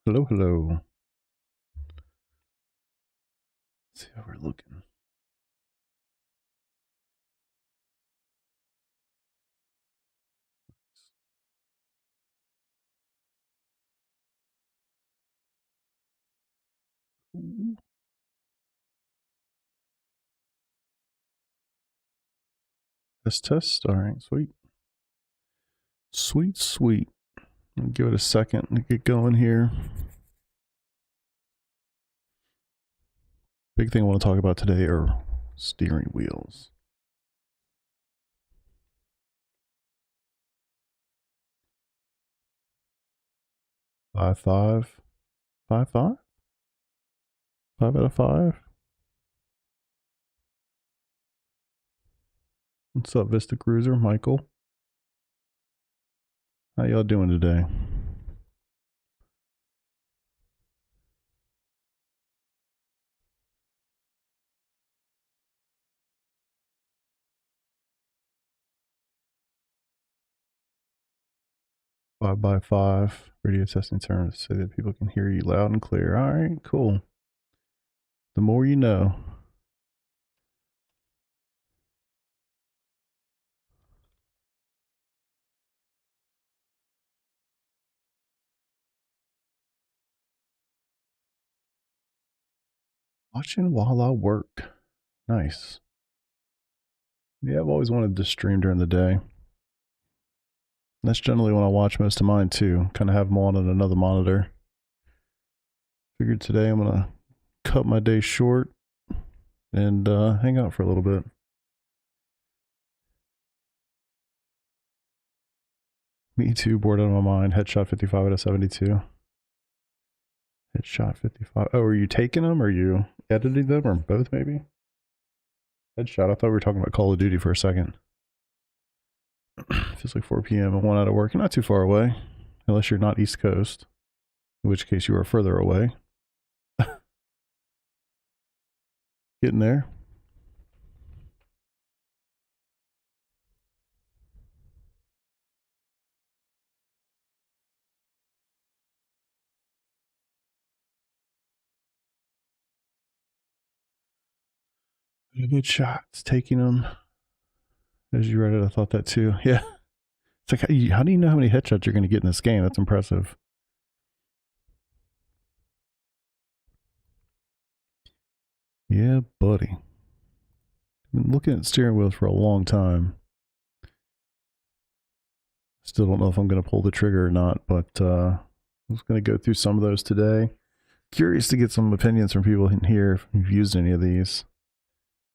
Hello, hello. Let's see how we're looking. Ooh. Test. All right, sweet. Sweet, sweet. I'll give it a second to get going here. Big thing I want to talk about today are steering wheels. Five, five. 5 out of 5. What's up, Vista Cruiser? Michael? How y'all doing today? Five by 5. Radio testing terms so that people can hear you loud and clear. All right, cool. The more you know. Watching while I work. Nice. Yeah, I've always wanted to stream during the day. That's generally when I watch most of mine too. Kind of have them on another monitor. Figured today I'm gonna cut my day short and hang out for a little bit. Me too, bored out of my mind. Headshot 55 out of 72. Headshot 55. Oh, are you taking them? Or are you editing them? Or both maybe? Headshot. I thought we were talking about Call of Duty for a second. Feels like 4 p.m. and 1 out of work. Not too far away. Unless you're not East Coast. In which case you are further away. Getting there. Good shots. Taking them. As you read it, I thought that too. Yeah. It's like, how do you know how many headshots you're going to get in this game? That's impressive. Yeah, buddy. I've been looking at steering wheels for a long time. Still don't know if I'm going to pull the trigger or not, but I was going to go through some of those today. Curious to get some opinions from people in here if you've used any of these.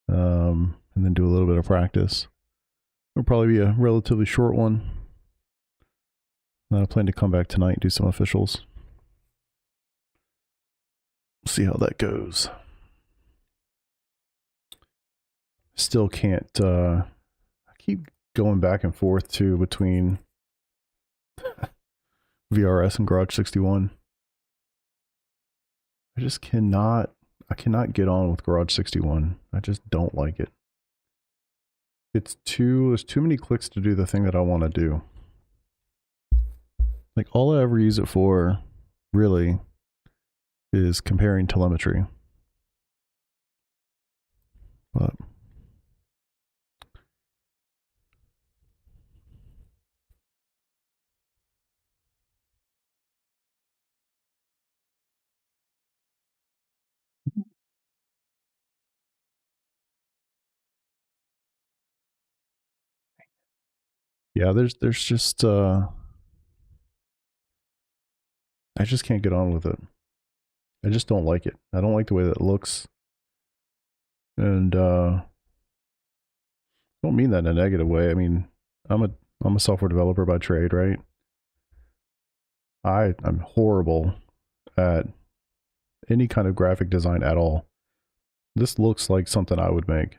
And then do a little bit of practice. It'll probably be a relatively short one. I plan to come back tonight and do some officials. See how that goes. Still can't, I keep going back and forth too between VRS and Garage 61. I just cannot get on with Garage 61. I just don't like it. There's too many clicks to do the thing that I want to do. Like, all I ever use it for, really, is comparing telemetry. But yeah, there's just I just can't get on with it. I just don't like it. I don't like the way that it looks. And I don't mean that in a negative way. I mean, I'm a software developer by trade, right? I'm horrible at any kind of graphic design at all. This looks like something I would make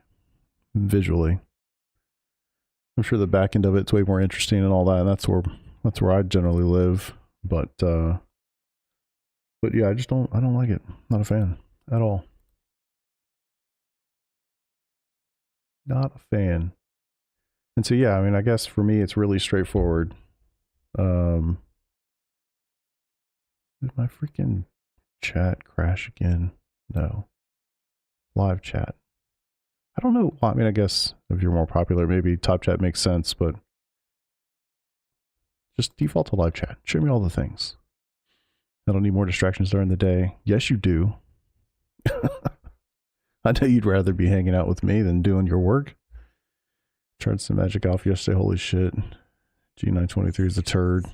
visually. I'm sure the back end of it's way more interesting and all that, and that's where I generally live. But yeah, I don't like it. Not a fan at all. Not a fan. And so yeah, I mean, I guess for me it's really straightforward. Did my freaking chat crash again? No. Live chat. I don't know. Well, I mean, I guess if you're more popular, maybe top chat makes sense, but just default to live chat. Show me all the things. I don't need more distractions during the day. Yes, you do. I know you'd rather be hanging out with me than doing your work. Tried some Magic Alpha yesterday. Holy shit. G923 is a turd.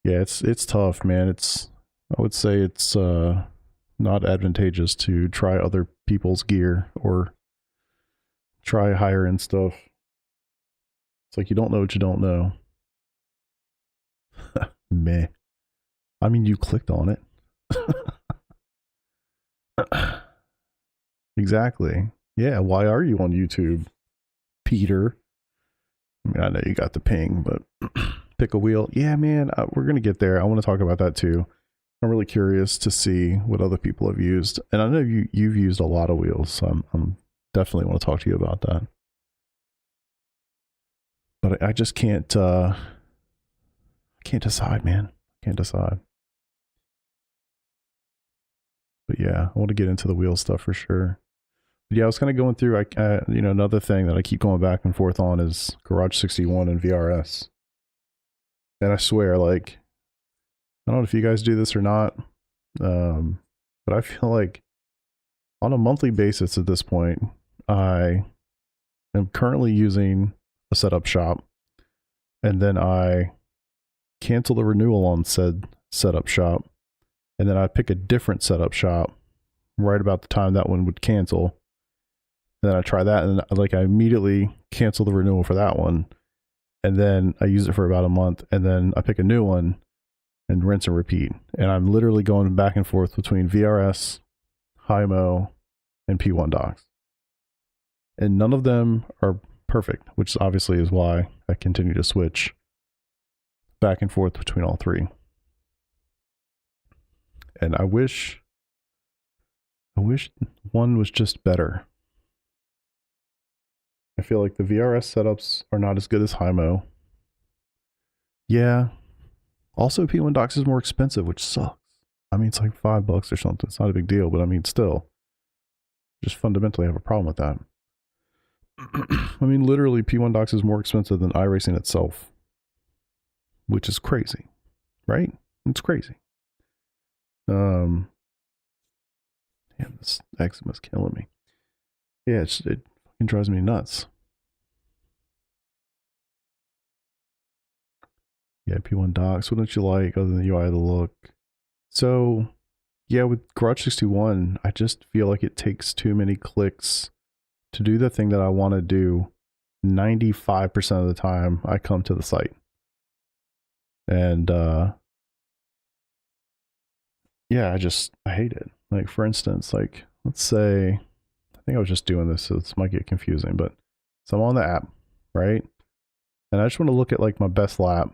Yeah, it's tough, man. I would say it's not advantageous to try other people's gear or try higher end stuff. It's like you don't know what you don't know. Meh. I mean, you clicked on it. Exactly. Yeah, why are you on YouTube, Peter? I mean, I know you got the ping, but pick a wheel. Yeah, man, we're going to get there. I want to talk about that too. I'm really curious to see what other people have used. And I know you've used a lot of wheels, so I'm definitely want to talk to you about that. But I just can't decide, man. Can't decide. But yeah, I want to get into the wheel stuff for sure. But yeah, I was kind of going through, you know, another thing that I keep going back and forth on is Garage 61 and VRS. And I swear, like, I don't know if you guys do this or not, but I feel like on a monthly basis at this point, I am currently using a setup shop, and then I cancel the renewal on said setup shop, and then I pick a different setup shop right about the time that one would cancel. And then I try that, and like I immediately cancel the renewal for that one, and then I use it for about a month, and then I pick a new one and rinse and repeat. And I'm literally going back and forth between VRS, Hymo, and P1 docks. And none of them are perfect, which obviously is why I continue to switch back and forth between all three. And I wish one was just better. I feel like the VRS setups are not as good as Hymo. Yeah. Also, P1 docks is more expensive, which sucks. I mean, it's like $5 or something. It's not a big deal, but I mean, still, just fundamentally have a problem with that. I mean, literally, P1 docks is more expensive than iRacing itself, which is crazy, right? It's crazy. Damn, this eczema's killing me. Yeah, it fucking drives me nuts. Yeah, P1 docks. What don't you like other than the UI, the look? So, yeah, with Garage 61, I just feel like it takes too many clicks to do the thing that I want to do. 95% of the time I come to the site. And yeah, I hate it. Like, for instance, like, let's say, I think I was just doing this, so this might get confusing, but so I'm on the app, right? And I just want to look at like my best lap,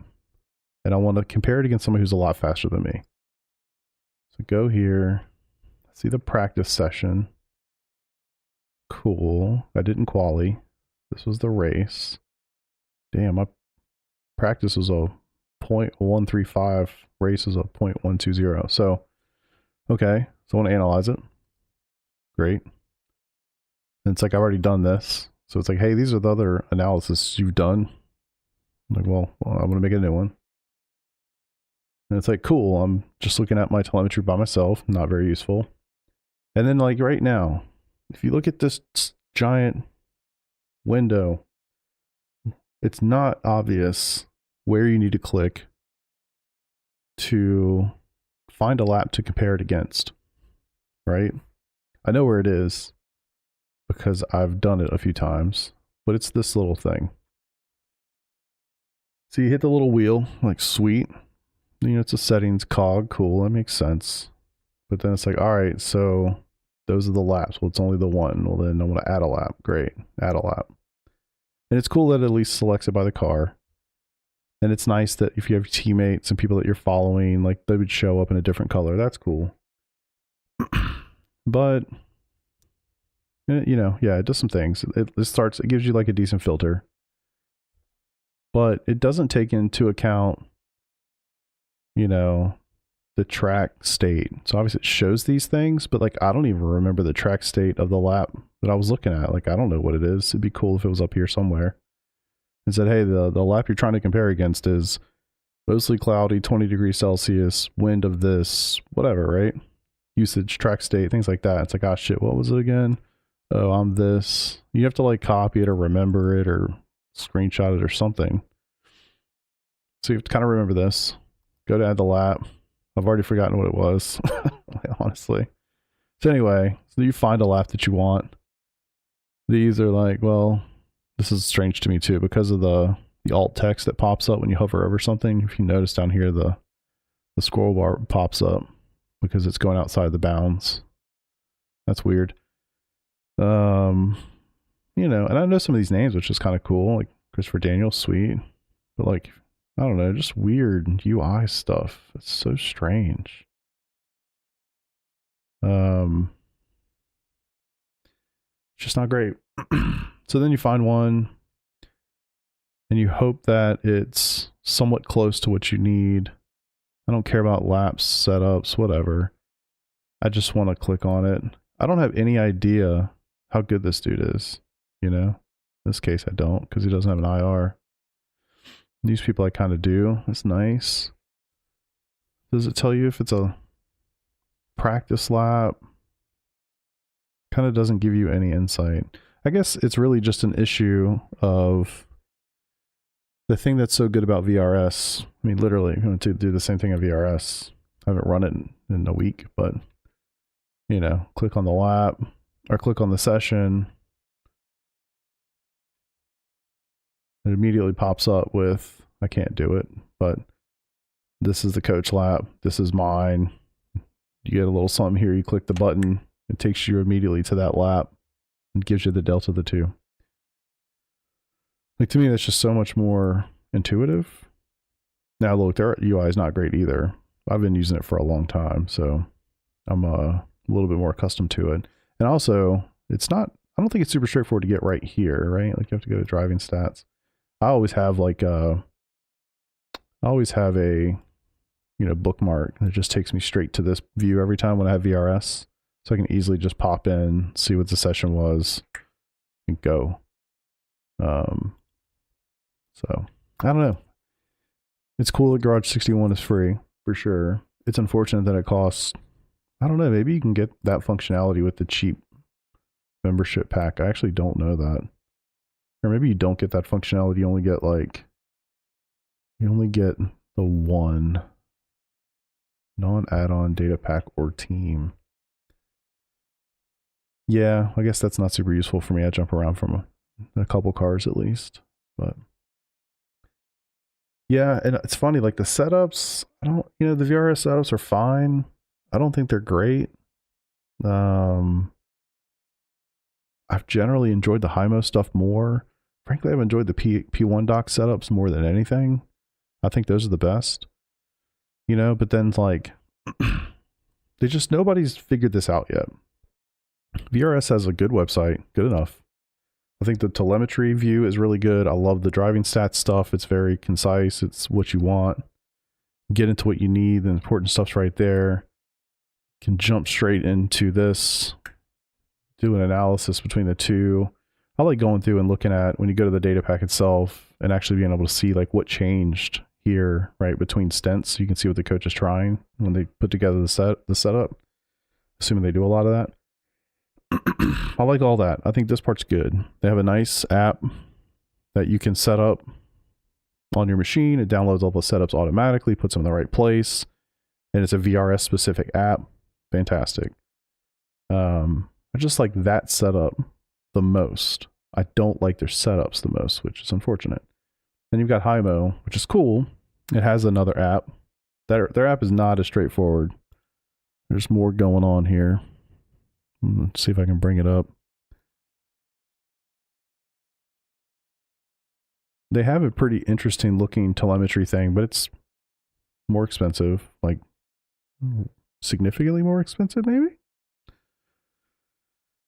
and I want to compare it against somebody who's a lot faster than me. So go here, see the practice session. Cool. I didn't quali. This was the race. Damn, my practice was a 0.135, race is a 0.120. So, okay, so I want to analyze it. Great. And it's like, I've already done this. So it's like, hey, these are the other analysis you've done. I'm like, well, I'm going to make a new one. And it's like, cool, I'm just looking at my telemetry by myself, not very useful. And then like right now, if you look at this giant window, it's not obvious where you need to click to find a lap to compare it against, right? I know where it is because I've done it a few times, but it's this little thing. So you hit the little wheel, like sweet. You know, it's a settings cog, cool, that makes sense. But then it's like, all right, so those are the laps. Well, it's only the one. Well, then I want to add a lap. Great, add a lap. And it's cool that it at least selects it by the car. And it's nice that if you have teammates and people that you're following, like they would show up in a different color. That's cool. But, you know, yeah, it does some things. It gives you like a decent filter. But it doesn't take into account, you know, the track state. So obviously it shows these things, but like I don't even remember the track state of the lap that I was looking at. Like I don't know what it is. It'd be cool if it was up here somewhere. It said, hey, the lap you're trying to compare against is mostly cloudy, 20 degrees Celsius, wind of this, whatever, right? Usage, track state, things like that. It's like, oh shit, what was it again? Oh, I'm this. You have to like copy it or remember it or screenshot it or something. So you have to kind of remember this. Go to add the lap. I've already forgotten what it was, honestly. So anyway, so you find a lap that you want. These are like, well, this is strange to me too because of the alt text that pops up when you hover over something. If you notice down here, the scroll bar pops up because it's going outside the bounds. That's weird. You know, and I know some of these names, which is kind of cool, like Christopher Daniels, sweet, but like, I don't know, just weird UI stuff. It's so strange. It's just not great. So then you find one and you hope that it's somewhat close to what you need. I don't care about laps, setups, whatever. I just want to click on it. I don't have any idea how good this dude is, you know? In this case, I don't, because he doesn't have an IR. These people I kind of do. That's nice. Does it tell you if it's a practice lap? Kind of doesn't give you any insight. I guess it's really just an issue of the thing that's so good about VRS. I mean, literally, I'm going to do the same thing on VRS. I haven't run it in a week, but, you know, click on the lap or click on the session. It immediately pops up with, I can't do it, but this is the coach lap. This is mine. You get a little something here. You click the button. It takes you immediately to that lap and gives you the delta of the two. Like, to me, that's just so much more intuitive. Now, look, their UI is not great either. I've been using it for a long time, so I'm a little bit more accustomed to it. And also, it's not, I don't think it's super straightforward to get right here, right? Like, you have to go to driving stats. I always have like a, you know, bookmark that just takes me straight to this view every time when I have VRS. So I can easily just pop in, see what the session was, and go. So I don't know. It's cool that Garage 61 is free for sure. It's unfortunate that it costs, I don't know, maybe you can get that functionality with the cheap membership pack. I actually don't know that. Or maybe you don't get that functionality. You only get like, you only get the one non-add-on data pack or team. Yeah, I guess that's not super useful for me. I jump around from a couple cars at least, but yeah, and it's funny, like the setups, I don't, you know, the VRS setups are fine. I don't think they're great. I've generally enjoyed the HIMO stuff more. Frankly, I've enjoyed the P1 dock setups more than anything. I think those are the best, you know, but then like, nobody's figured this out yet. VRS has a good website, good enough. I think the telemetry view is really good. I love the driving stats stuff. It's very concise. It's what you want. Get into what you need. The important stuff's right there. Can jump straight into this. Do an analysis between the two. I like going through and looking at when you go to the data pack itself and actually being able to see like what changed here, right, between stints. So you can see what the coach is trying when they put together the setup. Assuming they do a lot of that. I like all that. I think this part's good. They have a nice app that you can set up on your machine. It downloads all the setups automatically, puts them in the right place, and it's a VRS specific app. Fantastic. I just like that setup the most. I don't like their setups the most, which is unfortunate. Then you've got HIMO, which is cool. It has another app. Their app is not as straightforward. There's more going on here. Let's see if I can bring it up. They have a pretty interesting looking telemetry thing, but it's more expensive, like significantly more expensive, maybe?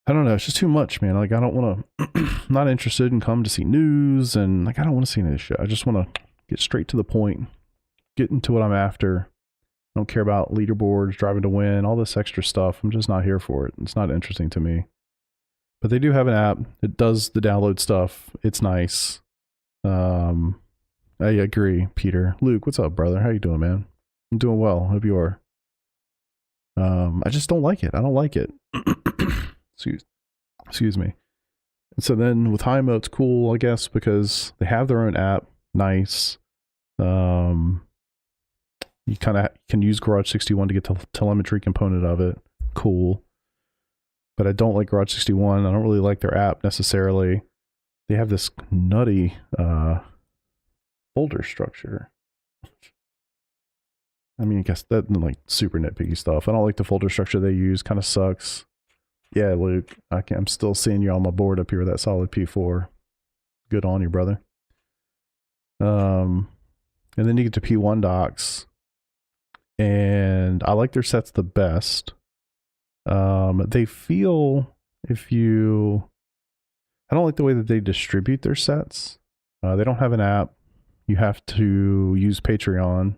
I don't know. It's just too much, man. Like, I don't want to, I'm not interested in come to see news, and like, I don't want to see any of this shit. I just want to get straight to the point, get into what I'm after, I don't care about leaderboards, driving to win, all this extra stuff. I'm just not here for it. It's not interesting to me. But they do have an app. It does the download stuff. It's nice. I agree, Peter. Luke, what's up, brother? How you doing, man? I'm doing well. Hope you are. I just don't like it. I don't like it. Excuse me. And so then with IMSA, it's cool, I guess, because they have their own app. Nice. You kind of can use Garage 61 to get the telemetry component of it. Cool. But I don't like Garage 61. I don't really like their app necessarily. They have this nutty folder structure. I mean, I guess that's like super nitpicky stuff. I don't like the folder structure they use. Kind of sucks. Yeah, Luke, I'm still seeing you on my board up here with that solid P4. Good on you, brother. And then you get to P1 docks. And I like their sets the best. They feel I don't like the way that they distribute their sets. They don't have an app. You have to use Patreon. And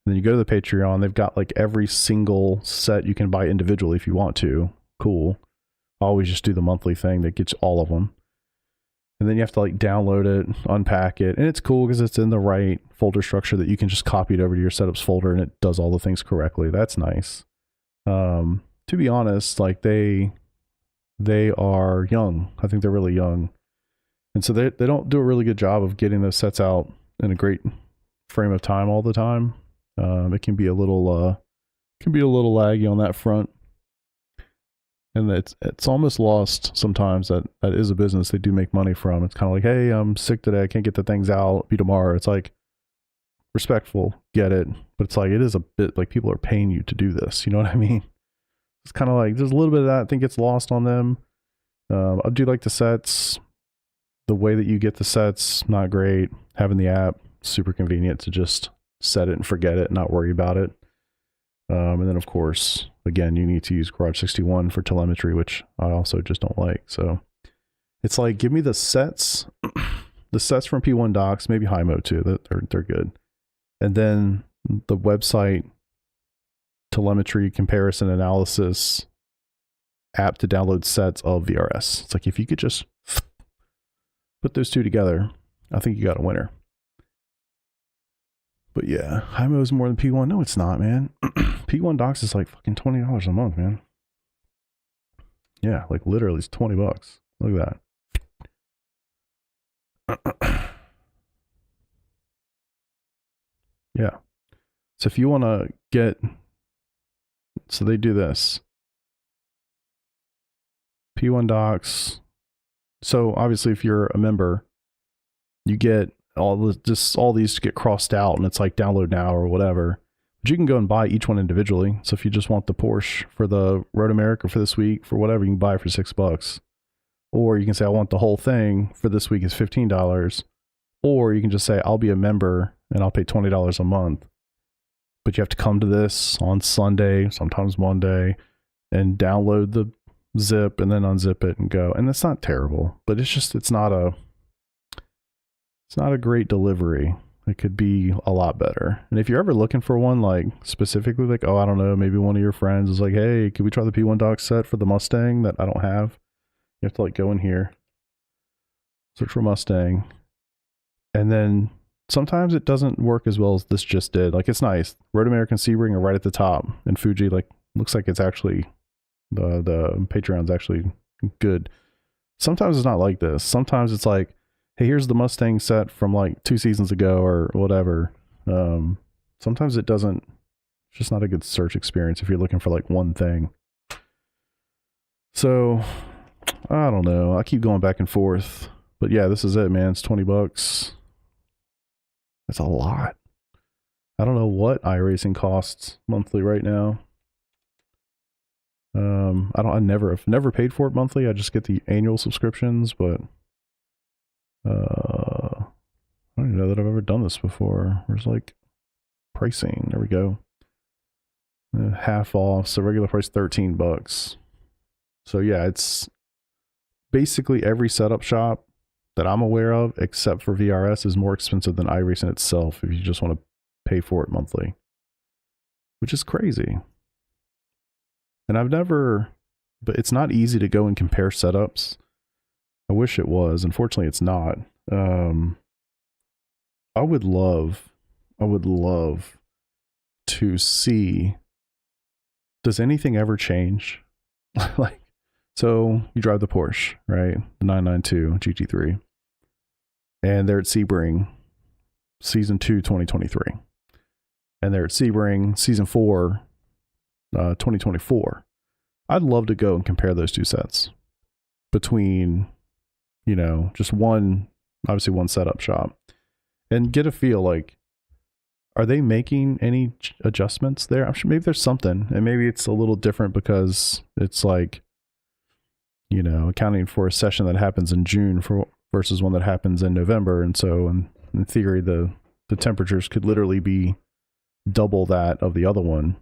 then you go to the Patreon. They've got like every single set you can buy individually if you want to. Cool. I always just do the monthly thing that gets all of them. And then you have to like download it, unpack it. And it's cool because it's in the right folder structure that you can just copy it over to your setups folder and it does all the things correctly. That's nice. To be honest, like they are young. I think they're really young. And so they don't do a really good job of getting those sets out in a great frame of time all the time. It can be a little laggy on that front. And it's almost lost sometimes that is a business they do make money from. It's kind of like, hey, I'm sick today. I can't get the things out. It'll be tomorrow. It's like respectful, get it. But it's like, it is a bit like people are paying you to do this. You know what I mean? It's kind of like, there's a little bit of that I think gets lost on them. I do like the sets. The way that you get the sets, not great. Having the app, super convenient to just set it and forget it, not worry about it. And then of course, again, you need to use Garage 61 for telemetry, which I also just don't like. So it's like, give me the sets, the sets from P1 Docs, maybe Himo too. They're good. And then the website telemetry comparison analysis app to download sets of VRS. It's like, if you could just put those two together, I think you got a winner. But yeah, Himo is more than P1. No, it's not, man. P1 Docs is like fucking $20 a month, man. Yeah, like literally it's $20. Look at that. Yeah. So if you want to get, so they do this. P1 Docs. So obviously if you're a member, you get all these get crossed out and it's like download now or whatever. But you can go and buy each one individually. So if you just want the Porsche for the Road America for this week, for whatever, you can buy it for $6. Or you can say, I want the whole thing for this week is $15. Or you can just say, I'll be a member and I'll pay $20 a month. But you have to come to this on Sunday, sometimes Monday, and download the zip and then unzip it and go. And that's not terrible, but it's not a great delivery. It could be a lot better. And if you're ever looking for one, like specifically like, oh, I don't know, maybe one of your friends is like, hey, could we try the P1 Doc set for the Mustang that I don't have? You have to like go in here, search for Mustang. And then sometimes it doesn't work as well as this just did. Like, it's nice. Road America and Sebring are right at the top. And Fuji, like, looks like it's actually, the Patreon's actually good. Sometimes it's not like this. Sometimes it's like, hey, here's the Mustang set from like 2 seasons ago or whatever. Sometimes it doesn't, it's just not a good search experience if you're looking for like one thing. So, I don't know. I keep going back and forth. But yeah, this is it, man. It's $20. That's a lot. I don't know what iRacing costs monthly right now. I've never paid for it monthly. I just get the annual subscriptions, but I don't even know that I've ever done this before. Where's like pricing? There we go. Half off. So regular price $13. So yeah, it's basically every setup shop that I'm aware of, except for VRS, is more expensive than iRacing itself if you just want to pay for it monthly. which is crazy. And but it's not easy to go and compare setups. I wish it was. Unfortunately, it's not. I would love to see, does anything ever change? Like, so you drive the Porsche, right? The 992 GT3. And they're at Sebring, season 2, 2023. And they're at Sebring, season 4, 2024. I'd love to go and compare those two sets between, just one setup shop, and get a feel like, are they making any adjustments there? I'm sure maybe there's something, and maybe it's a little different because it's like, accounting for a session that happens in June versus one that happens in November. And so in theory, the temperatures could literally be double that of the other one.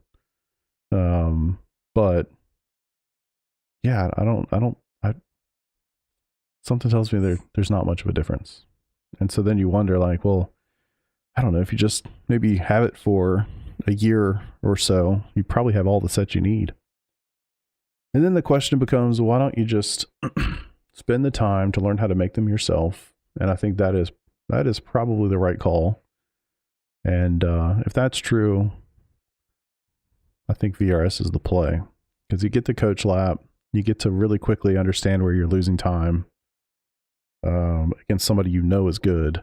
But yeah, something tells me there's not much of a difference. And so then you wonder, like, well, I don't know, if you just maybe have it for a year or so, you probably have all the sets you need. And then the question becomes, why don't you just spend the time to learn how to make them yourself? And I think that is probably the right call. And if that's true, I think VRS is the play, because you get the coach lap, you get to really quickly understand where you're losing time against somebody is good.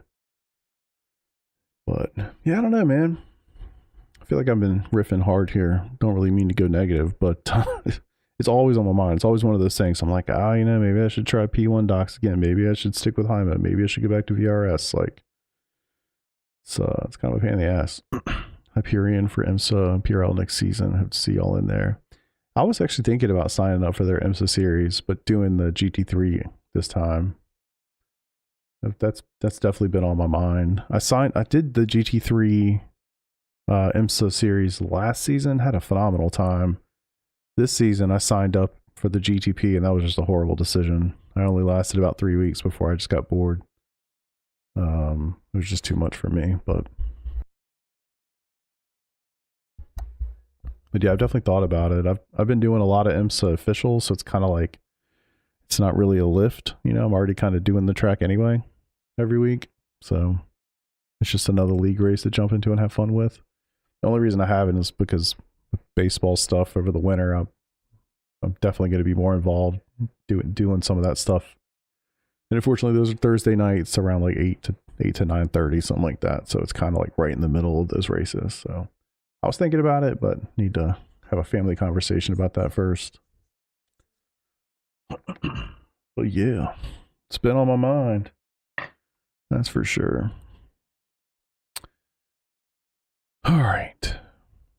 But yeah, I don't know, man. I feel like I've been riffing hard here. Don't really mean to go negative, but it's always on my mind. It's always one of those things. I'm like, maybe I should try P1 docs again. Maybe I should stick with Hyma. Maybe I should go back to VRS. Like, it's kind of a pain in the ass. Hyperion for IMSA and PRL next season. I hope to see y'all in there. I was actually thinking about signing up for their IMSA series, but doing the GT3 this time. That's definitely been on my mind. I did the GT3 IMSA series last season, had a phenomenal time. This season I signed up for the GTP, and that was just a horrible decision. I only lasted about 3 weeks before I just got bored. It was just too much for me, but yeah, I've definitely thought about it. I've been doing a lot of IMSA officials, so it's kind of like, it's not really a lift. I'm already kind of doing the track anyway every week. So it's just another league race to jump into and have fun with. The only reason I haven't is because with baseball stuff over the winter, I'm definitely going to be more involved doing some of that stuff. And unfortunately, those are Thursday nights around like 8 to 9:30, something like that. So it's kind of like right in the middle of those races. So I was thinking about it, but need to have a family conversation about that first. But yeah, it's been on my mind. That's for sure. All right.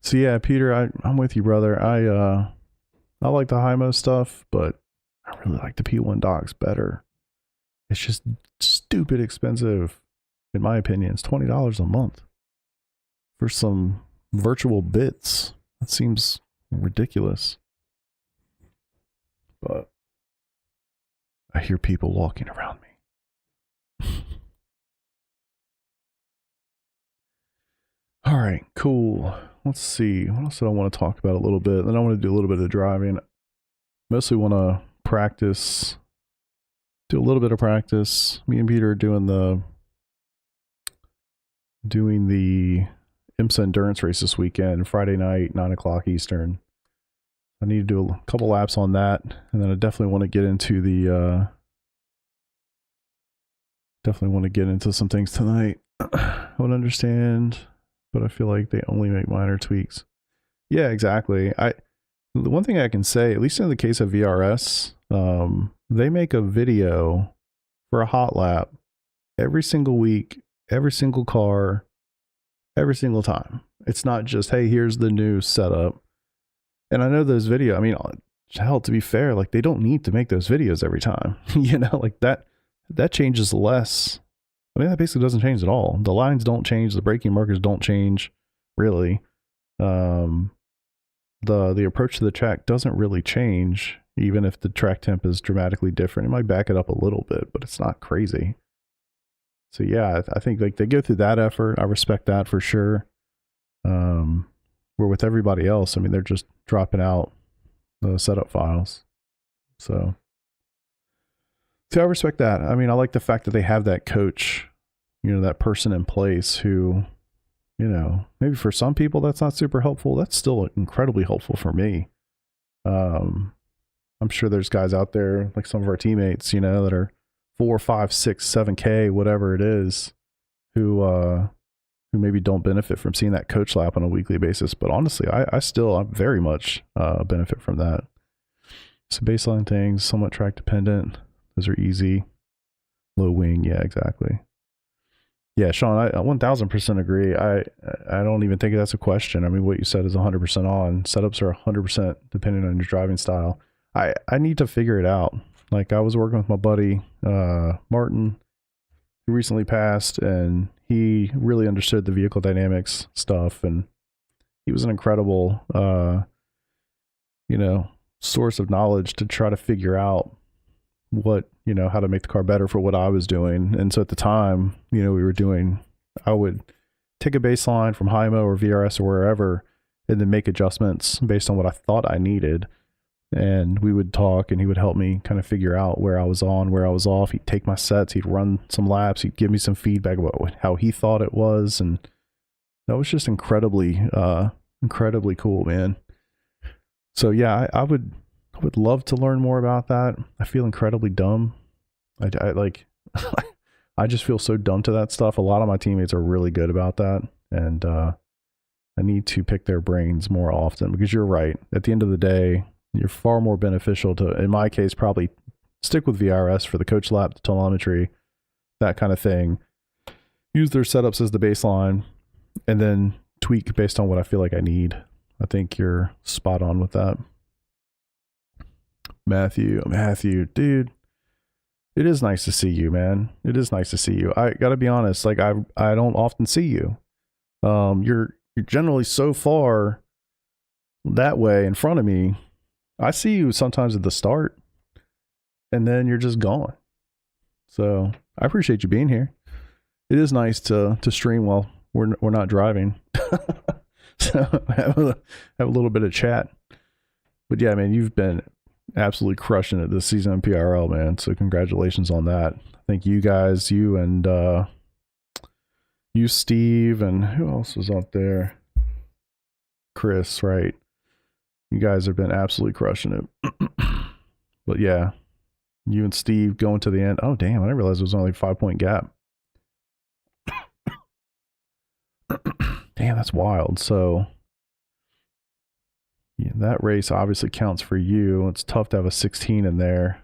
So yeah, Peter, I'm with you, brother. I like the Hymo stuff, but I really like the P1 docs better. It's just stupid expensive, in my opinion. It's $20 a month for some virtual bits. That seems ridiculous. But I hear people walking around me. All right, cool. Let's see. What else do I want to talk about a little bit? Then I want to do a little bit of driving. Mostly want to practice. Do a little bit of practice. Me and Peter are doing the IMSA endurance race this weekend, Friday night, 9 o'clock Eastern. I need to do a couple laps on that, and then I definitely want to get into some things tonight. I would understand, but I feel like they only make minor tweaks. Yeah, exactly. The one thing I can say, at least in the case of VRS, they make a video for a hot lap every single week, every single car, every single time. It's not just, hey, here's the new setup. And I know those videos, I mean, hell, to be fair, like, they don't need to make those videos every time. Like that changes less. I mean, that basically doesn't change at all. The lines don't change. The braking markers don't change, really. The approach to the track doesn't really change, even if the track temp is dramatically different. It might back it up a little bit, but it's not crazy. So yeah, I think like they go through that effort. I respect that for sure. Where with everybody else, I mean, they're just dropping out the setup files. So I respect that. I mean, I like the fact that they have that coach, that person in place who, maybe for some people that's not super helpful. That's still incredibly helpful for me. I'm sure there's guys out there, like some of our teammates, that are 4, 5, 6, 7K, whatever it is, who maybe don't benefit from seeing that coach lap on a weekly basis. But honestly, I very much benefit from that. So baseline things, somewhat track dependent. Those are easy. Low wing, yeah, exactly. Yeah, Sean, I 1000% agree. I don't even think that's a question. I mean, what you said is 100% on. Setups are 100% dependent on your driving style. I need to figure it out. Like, I was working with my buddy Martin, who recently passed, and he really understood the vehicle dynamics stuff, and he was an incredible source of knowledge to try to figure out what, how to make the car better for what I was doing. And so at the time, I would take a baseline from Hymo or VRS or wherever, and then make adjustments based on what I thought I needed. And we would talk, and he would help me kind of figure out where I was on, where I was off. He'd take my sets, he'd run some laps, he'd give me some feedback about how he thought it was. And that was just incredibly cool, man. So yeah, I would love to learn more about that. I feel incredibly dumb. I like, I just feel so dumb to that stuff. A lot of my teammates are really good about that. And I need to pick their brains more often, because you're right. At the end of the day, you're far more beneficial to, in my case, probably stick with VRS for the coach lap, the telemetry, that kind of thing. Use their setups as the baseline, and then tweak based on what I feel like I need. I think you're spot on with that. Matthew, dude, it is nice to see you, man. It is nice to see you. I gotta be honest, like I don't often see you. You're generally so far that way in front of me. I see you sometimes at the start, and then you're just gone. So I appreciate you being here. It is nice to stream while we're not driving. So have a little bit of chat. But yeah, man, you've been absolutely crushing it this season in PRL, man. So congratulations on that. I think you guys, you and you, Steve, and who else was up there? Chris, right? You guys have been absolutely crushing it. But yeah, you and Steve going to the end. Oh, damn. I didn't realize it was only a 5-point gap. Damn, that's wild. So yeah, that race obviously counts for you. It's tough to have a 16 in there.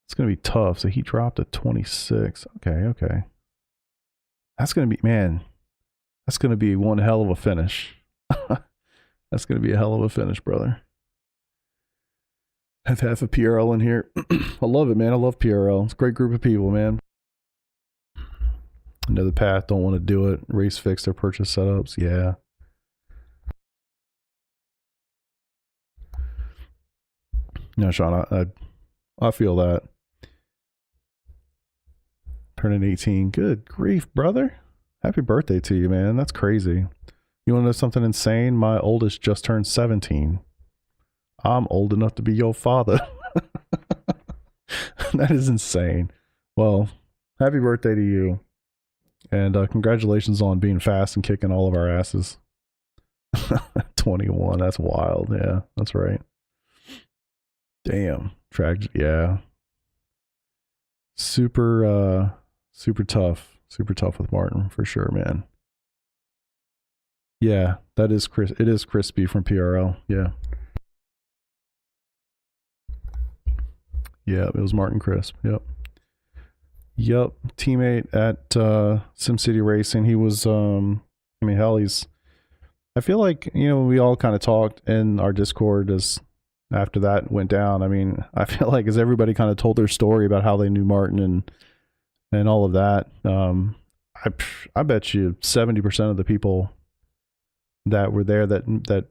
It's going to be tough. So he dropped a 26. Okay. That's going to be, man, that's going to be one hell of a finish. That's going to be a hell of a finish, brother. Have half a PRL in here. I love it, man. I love PRL. It's a great group of people, man. Another path, don't want to do it. Race fix their purchase setups. Yeah. No, Sean, I feel that. Turning 18. Good grief, brother. Happy birthday to you, man. That's crazy. You want to know something insane? My oldest just turned 17. I'm old enough to be your father. That is insane. Well, happy birthday to you. And congratulations on being fast and kicking all of our asses. 21. That's wild. Yeah, that's right. Damn. Tragedy. Yeah. Super tough. Super tough with Martin for sure, man. Yeah, that is Chris. It is Crispy from PRL. Yeah. Yeah, it was Martin Crisp. Yep. Teammate at SimCity Racing. He was I feel like, we all kind of talked in our Discord as after that went down. I mean, I feel like as everybody kind of told their story about how they knew Martin and all of that, I bet you 70% of the people that were there that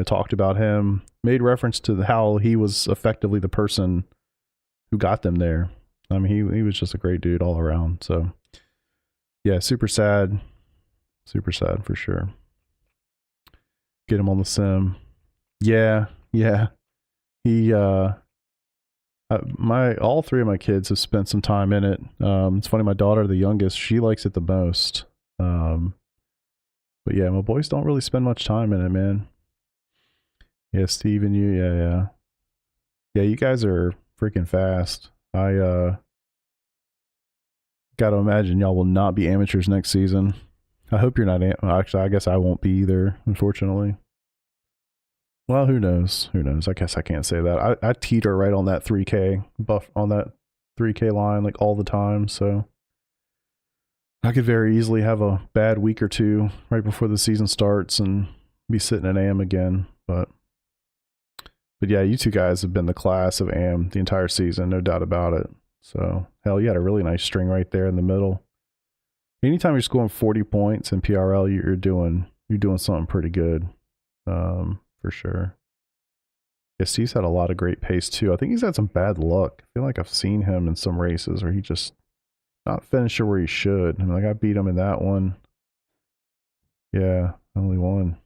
talked about him made reference to how he was effectively the person who got them there. I mean, he was just a great dude all around. So yeah, super sad for sure. Get him on the sim. Yeah, yeah. He my all three of my kids have spent some time in it. It's funny, my daughter, the youngest, she likes it the most. But yeah, my boys don't really spend much time in it, man. Yeah, Steve and you, yeah, you guys are freaking fast. I got to imagine y'all will not be amateurs next season. I hope you're not. Actually, I guess I won't be either, unfortunately. Well, who knows? Who knows? I guess I can't say that. I teeter right on that 3K buff, on that 3K line, like all the time. So I could very easily have a bad week or two right before the season starts and be sitting at AM again. But yeah, you two guys have been the class of AM the entire season, no doubt about it. So hell, you had a really nice string right there in the middle. Anytime you're scoring 40 points in PRL, you're doing something pretty good, for sure. Yeah, Steve's had a lot of great pace too. I think he's had some bad luck. I feel like I've seen him in some races where he just not finishing where he should. I mean, like I beat him in that one. Yeah, only one.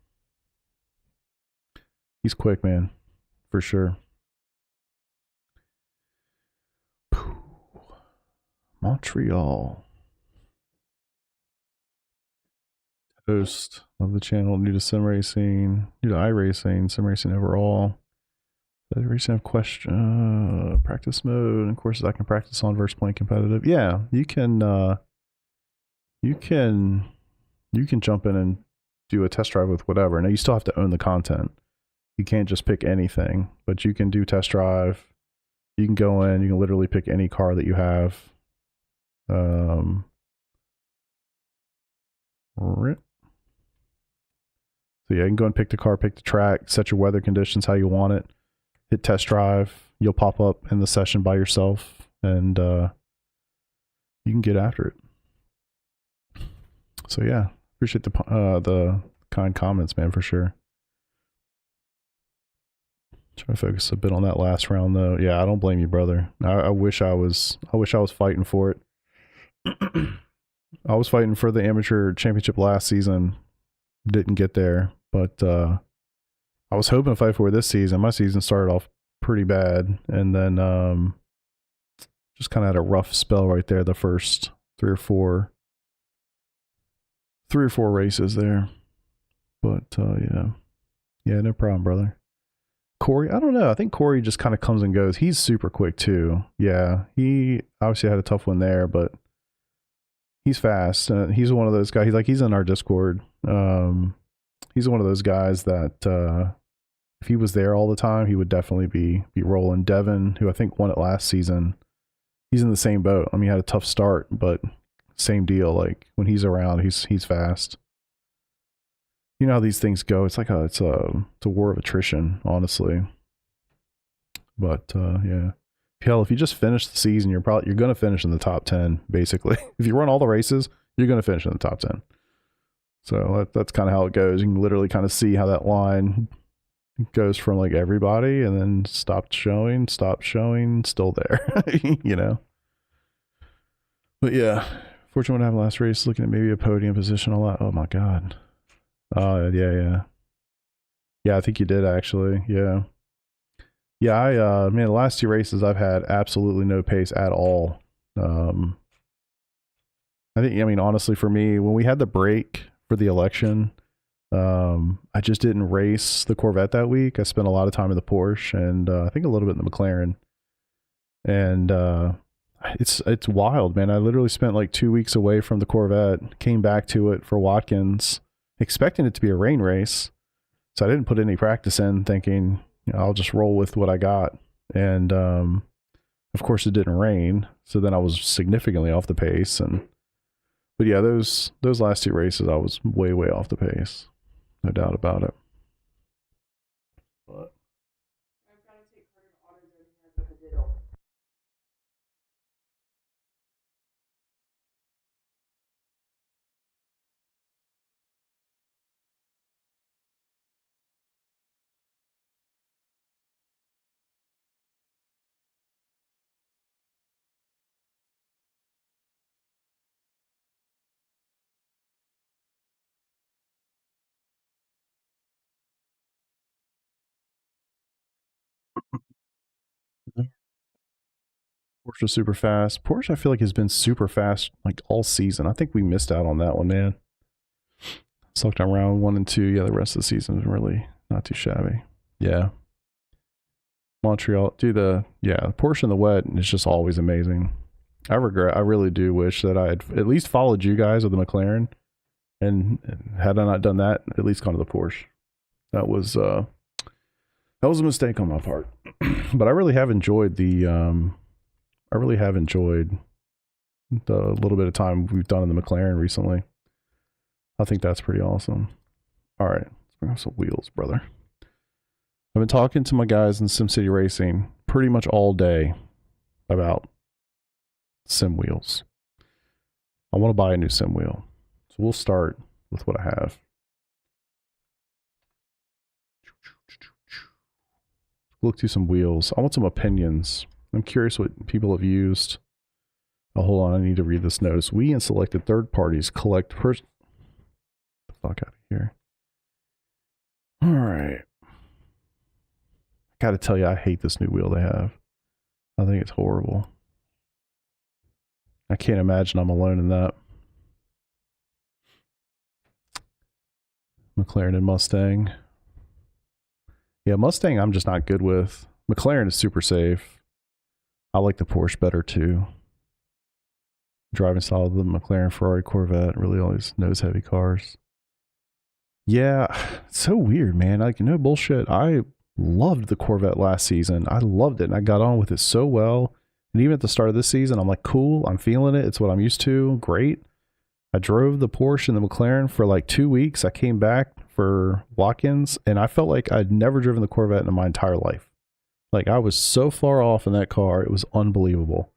He's quick, man, for sure. Montreal. Host of the channel, new to sim racing, new to iRacing, sim racing overall. The recent have question practice mode and courses I can practice on versus playing competitive. Yeah, you can you can you can jump in and do a test drive with whatever. Now you still have to own the content. You can't just pick anything, but you can do test drive. You can go in, you can literally pick any car that you have. So yeah, you can go and pick the car, pick the track, set your weather conditions how you want it, hit test drive. You'll pop up in the session by yourself, and you can get after it. So yeah, appreciate the kind comments, man, for sure. Try to focus a bit on that last round though. Yeah, I don't blame you, brother. I wish I was fighting for it. I was fighting for the amateur championship last season. Didn't get there, but I was hoping to fight for it this season. My season started off pretty bad, and then just kind of had a rough spell right there. The first three or four races there, but yeah, no problem, brother. Corey, I don't know. I think Corey just kind of comes and goes. He's super quick too. Yeah, he obviously had a tough one there, but he's fast. He's one of those guys. He's in our Discord. He's one of those guys that if he was there all the time, he would definitely be rolling. Devin, who I think won it last season, he's in the same boat. I mean, he had a tough start, but same deal. Like when he's around, he's fast. You know how these things go. It's like it's a war of attrition, honestly. But yeah, hell, if you just finish the season, you're gonna finish in the top 10. Basically, if you run all the races, you're gonna finish in the top 10. So that's kind of how it goes. You can literally kind of see how that line goes from like everybody, and then stopped showing, still there. You know. But yeah, fortunate to have last race. Looking at maybe a podium position a lot. Oh my god. Yeah, I think you did actually. Yeah. Yeah, man, the last two races I've had absolutely no pace at all. I mean, honestly, for me, when we had the break for the election, I just didn't race the Corvette that week. I spent a lot of time in the Porsche and I think a little bit in the McLaren. And it's wild, man. I literally spent like 2 weeks away from the Corvette, came back to it for Watkins, expecting it to be a rain race. So I didn't put any practice in, thinking, I'll just roll with what I got. And of course it didn't rain, so then I was significantly off the pace. But yeah, those last two races I was way off the pace, no doubt about it. But Porsche super fast. Porsche, I feel like, has been super fast like all season. I think we missed out on that one, man. Sucked on round 1 and 2. Yeah, the rest of the season is really not too shabby. Yeah. Montreal, Porsche in the wet is just always amazing. I really do wish that I had at least followed you guys with the McLaren, and had I not done that, at least gone to the Porsche. That was a mistake on my part. But I really have enjoyed the little bit of time we've done in the McLaren recently. I think that's pretty awesome. All right, let's bring up some wheels, brother. I've been talking to my guys in SimCity Racing pretty much all day about sim wheels. I want to buy a new sim wheel. So we'll start with what I have. Look through some wheels. I want some opinions. I'm curious what people have used. Oh, hold on, I need to read this notice. We and selected third parties collect the fuck out of here. All right. Gotta tell you, I hate this new wheel they have. I think it's horrible. I can't imagine I'm alone in that. McLaren and Mustang. Yeah, Mustang I'm just not good with. McLaren is super safe. I like the Porsche better too. Driving style of the McLaren, Ferrari, Corvette, really always nose heavy cars. Yeah, it's so weird, man. Like, no bullshit. I loved the Corvette last season. I loved it, and I got on with it so well. And even at the start of this season, I'm like, cool, I'm feeling it. It's what I'm used to. Great. I drove the Porsche and the McLaren for like 2 weeks. I came back for walk-ins, and I felt like I'd never driven the Corvette in my entire life. Like, I was so far off in that car. It was unbelievable.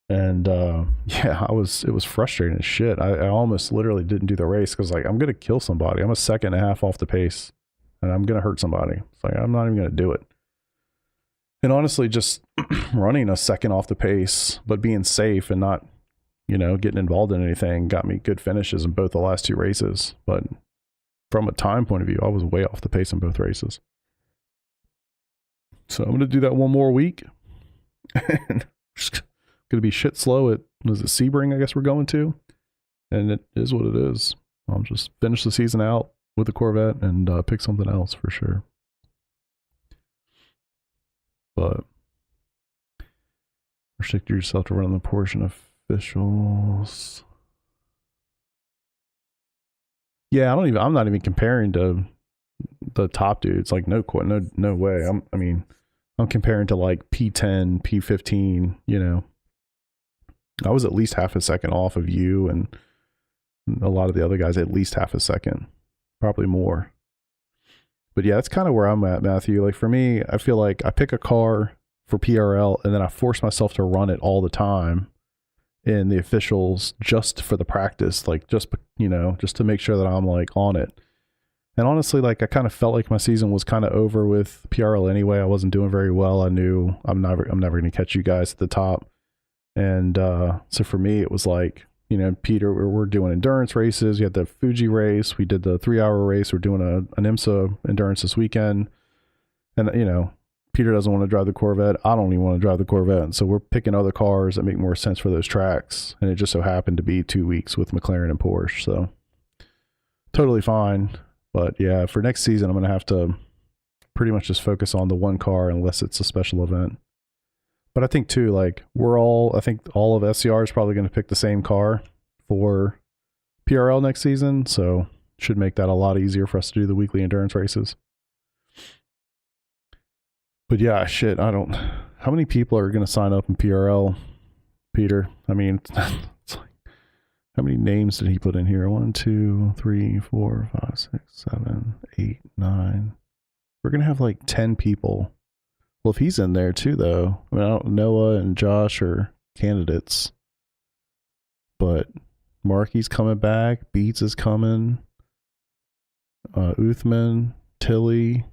And yeah, it was frustrating as shit. I almost literally didn't do the race because, like, I'm going to kill somebody. I'm a second and a half off the pace, and I'm going to hurt somebody. It's like, I'm not even going to do it. And honestly, just running a second off the pace, but being safe and not, you know, getting involved in anything got me good finishes in both the last 2 races. But from a time point of view, I was way off the pace in both races. So I'm going to do that one more week. And just going to be shit slow at, was it Sebring, I guess we're going to? And it is what it is. I'll just finish the season out with the Corvette and pick something else for sure. But restrict yourself to run the Porsche officials. Yeah, I'm not even comparing to the top dudes. Like, no way. I'm comparing to like P10, P15, you know. I was at least half a second off of you and a lot of the other guys, at least half a second, probably more. But yeah, that's kind of where I'm at, Matthew. Like, for me, I feel like I pick a car for PRL and then I force myself to run it all the time in the officials just for the practice, like, just, you know, just to make sure that I'm like on it. And honestly, like, I kind of felt like my season was kind of over with PRL anyway. I wasn't doing very well. I knew I'm never going to catch you guys at the top. And so for me, it was like, you know, Peter, we're doing endurance races. You had the Fuji race. We did the 3-hour race. We're doing an IMSA endurance this weekend. And, you know, Peter doesn't want to drive the Corvette. I don't even want to drive the Corvette. So we're picking other cars that make more sense for those tracks. And it just so happened to be 2 weeks with McLaren and Porsche. So totally fine. But yeah, for next season, I'm going to have to pretty much just focus on the one car unless it's a special event. But I think too, like, I think all of SCR is probably going to pick the same car for PRL next season. So should make that a lot easier for us to do the weekly endurance races. But yeah, shit, how many people are going to sign up in PRL, Peter? I mean, it's like, how many names did he put in here? 1, 2, 3, 4, 5, 6, 7, 8, 9. We're going to have like 10 people. Well, if he's in there too, though, I mean, Noah and Josh are candidates, but Marky's coming back, Beats is coming, Uthman, Tilly,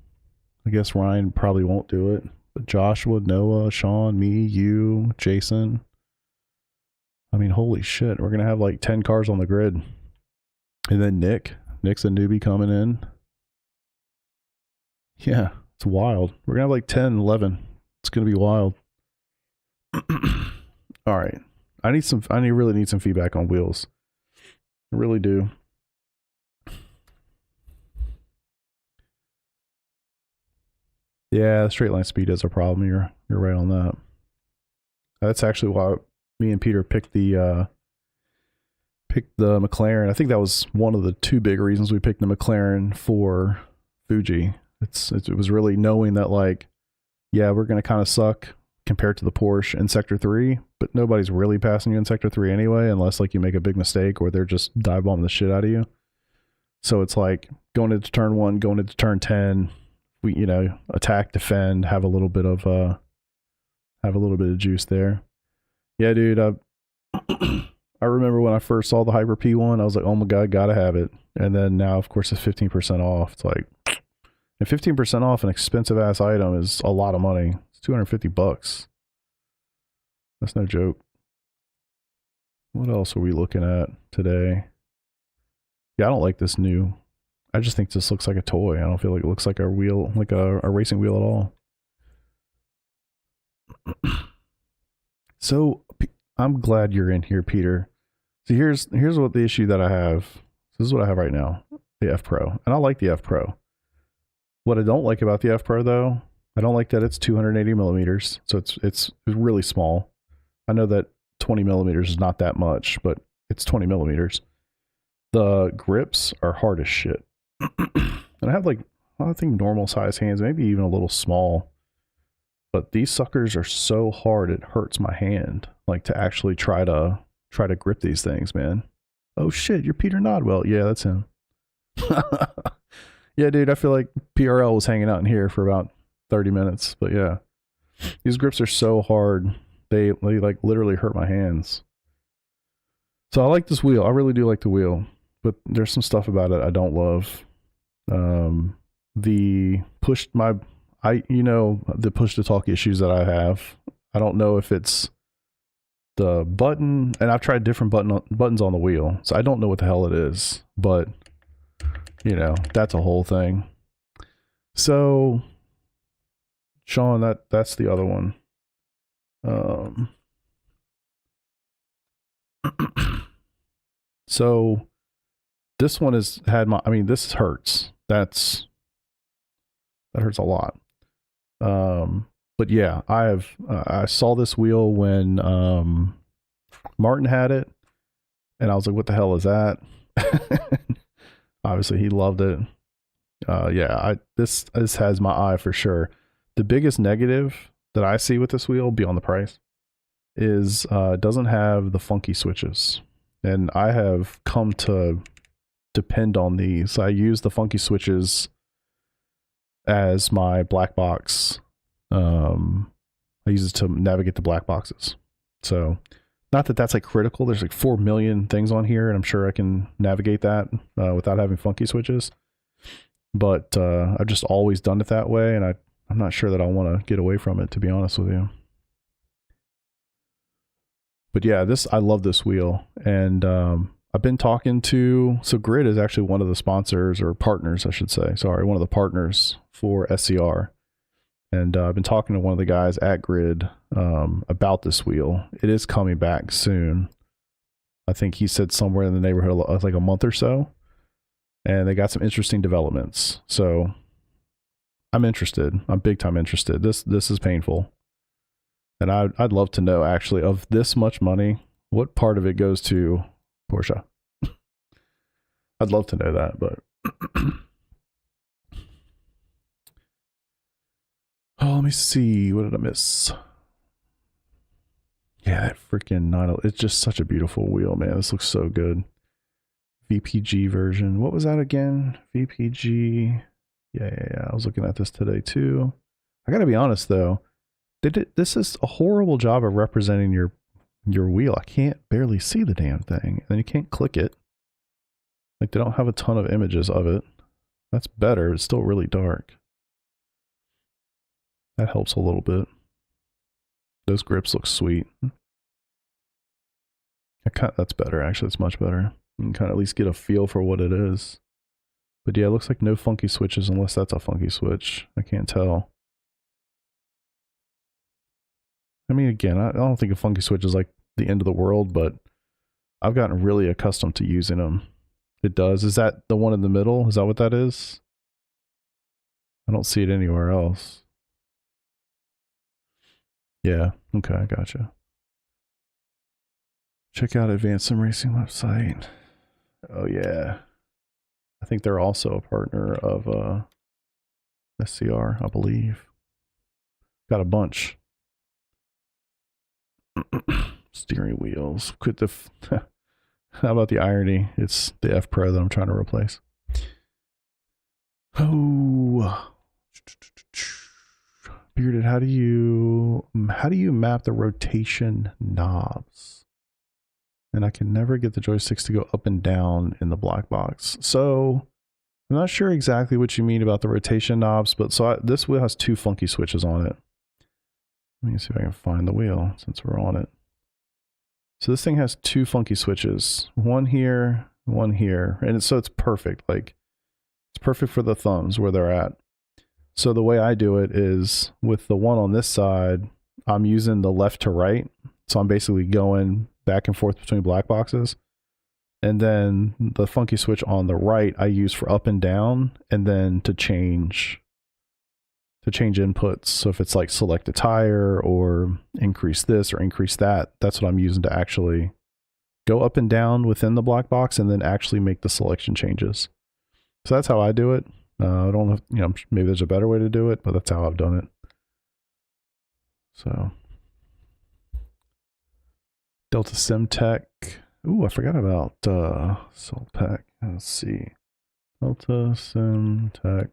I guess Ryan probably won't do it, but Joshua, Noah, Sean, me, you, Jason. I mean, holy shit, we're going to have like 10 cars on the grid. And then Nick's a newbie coming in. Yeah. It's wild. We're going to have like 10, 11. It's going to be wild. All right. Really need some feedback on wheels. I really do. Yeah, straight line speed is a problem. You're right on that. That's actually why me and Peter picked the McLaren. I think that was one of the two big reasons we picked the McLaren for Fuji. It was really knowing that, like, yeah, we're gonna kind of suck compared to the Porsche in Sector 3, but nobody's really passing you in Sector 3 anyway, unless like you make a big mistake or they're just dive bombing the shit out of you. So it's like going into turn 1, going into turn 10, we, you know, attack, defend, have a little bit of juice there. Yeah, dude. I remember when I first saw the Hyper P1, I was like, oh my god, gotta have it. And then now, of course, it's 15% off. It's like, and 15% off an expensive ass item is a lot of money. It's $250. That's no joke. What else are we looking at today? Yeah, I don't like this new. I just think this looks like a toy. I don't feel like it looks like a wheel, like a racing wheel at all. So I'm glad you're in here, Peter. So here's what the issue that I have. This is what I have right now, the F Pro, and I like the F Pro. What I don't like about the F Pro, though, I don't like that it's 280 millimeters, so it's really small. I know that 20 millimeters is not that much, but it's 20 millimeters. The grips are hard as shit, and I have like, I think normal size hands, maybe even a little small. But these suckers are so hard it hurts my hand, like to actually try to grip these things, man. Oh shit, you're Peter Nodwell. Yeah, that's him. Yeah, dude, I feel like PRL was hanging out in here for about 30 minutes. But yeah, these grips are so hard. They like literally hurt my hands. So I like this wheel. I really do like the wheel. But there's some stuff about it I don't love. The push to talk issues that I have. I don't know if it's the button, and I've tried different buttons on the wheel, so I don't know what the hell it is, but you know, that's a whole thing. So Sean, that's the other one. So this one has had this hurts. That hurts a lot. But yeah, I saw this wheel when Martin had it, and I was like, what the hell is that? Obviously he loved it. Yeah, this has my eye for sure. The biggest negative that I see with this wheel, beyond the price, is it doesn't have the funky switches. And I have come to depend on these. I use the funky switches as my black box. I use it to navigate the black boxes. So not that that's like critical. There's like 4 million things on here, and I'm sure I can navigate that without having funky switches. But I've just always done it that way, and I'm not sure that I want to get away from it, to be honest with you. But yeah, I love this wheel, and I've been talking to, so Grid is actually one of the sponsors, or partners, I should say. Sorry, one of the partners for SCR. And I've been talking to one of the guys at Grid about this wheel. It is coming back soon. I think he said somewhere in the neighborhood of like a month or so. And they got some interesting developments. So I'm interested. I'm big time interested. This is painful. And I'd love to know, actually, of this much money, what part of it goes to Porsche. I'd love to know that, but oh, let me see. What did I miss? Yeah, that freaking 9. It's just such a beautiful wheel, man. This looks so good. VPG version. What was that again? VPG. Yeah. I was looking at this today too. I gotta be honest though. This is a horrible job of representing your wheel. I can't barely see the damn thing. And then you can't click it. Like, they don't have a ton of images of it. That's better. It's still really dark. That helps a little bit. Those grips look sweet. That's better, actually. It's much better. You can kind of at least get a feel for what it is. But yeah, it looks like no funky switches, unless that's a funky switch. I can't tell. I mean, again, I don't think a funky switch is like the end of the world, but I've gotten really accustomed to using them. It does. Is that the one in the middle? Is that what that is? I don't see it anywhere else. Yeah. Okay, I gotcha. Check out Advanced Sim Racing website. Oh yeah. I think they're also a partner of SCR, I believe. Got a bunch. Steering wheels. Quit the. How about the irony? It's the F Pro that I'm trying to replace. Oh, Bearded. How do you map the rotation knobs? And I can never get the joysticks to go up and down in the black box. So I'm not sure exactly what you mean about the rotation knobs, but this wheel has 2 funky switches on it. Let me see if I can find the wheel since we're on it. So this thing has 2 funky switches, one here, and so it's perfect. Like, it's perfect for the thumbs where they're at. So the way I do it is with the one on this side, I'm using the left to right. So I'm basically going back and forth between black boxes. And then the funky switch on the right, I use for up and down, and then to change inputs. So if it's like select a tire or increase this or increase that, that's what I'm using to actually go up and down within the black box and then actually make the selection changes. So that's how I do it. I don't know if, maybe there's a better way to do it, but that's how I've done it. So Delta Simtech. Ooh, I forgot about Solpack. Let's see. Delta Simtech.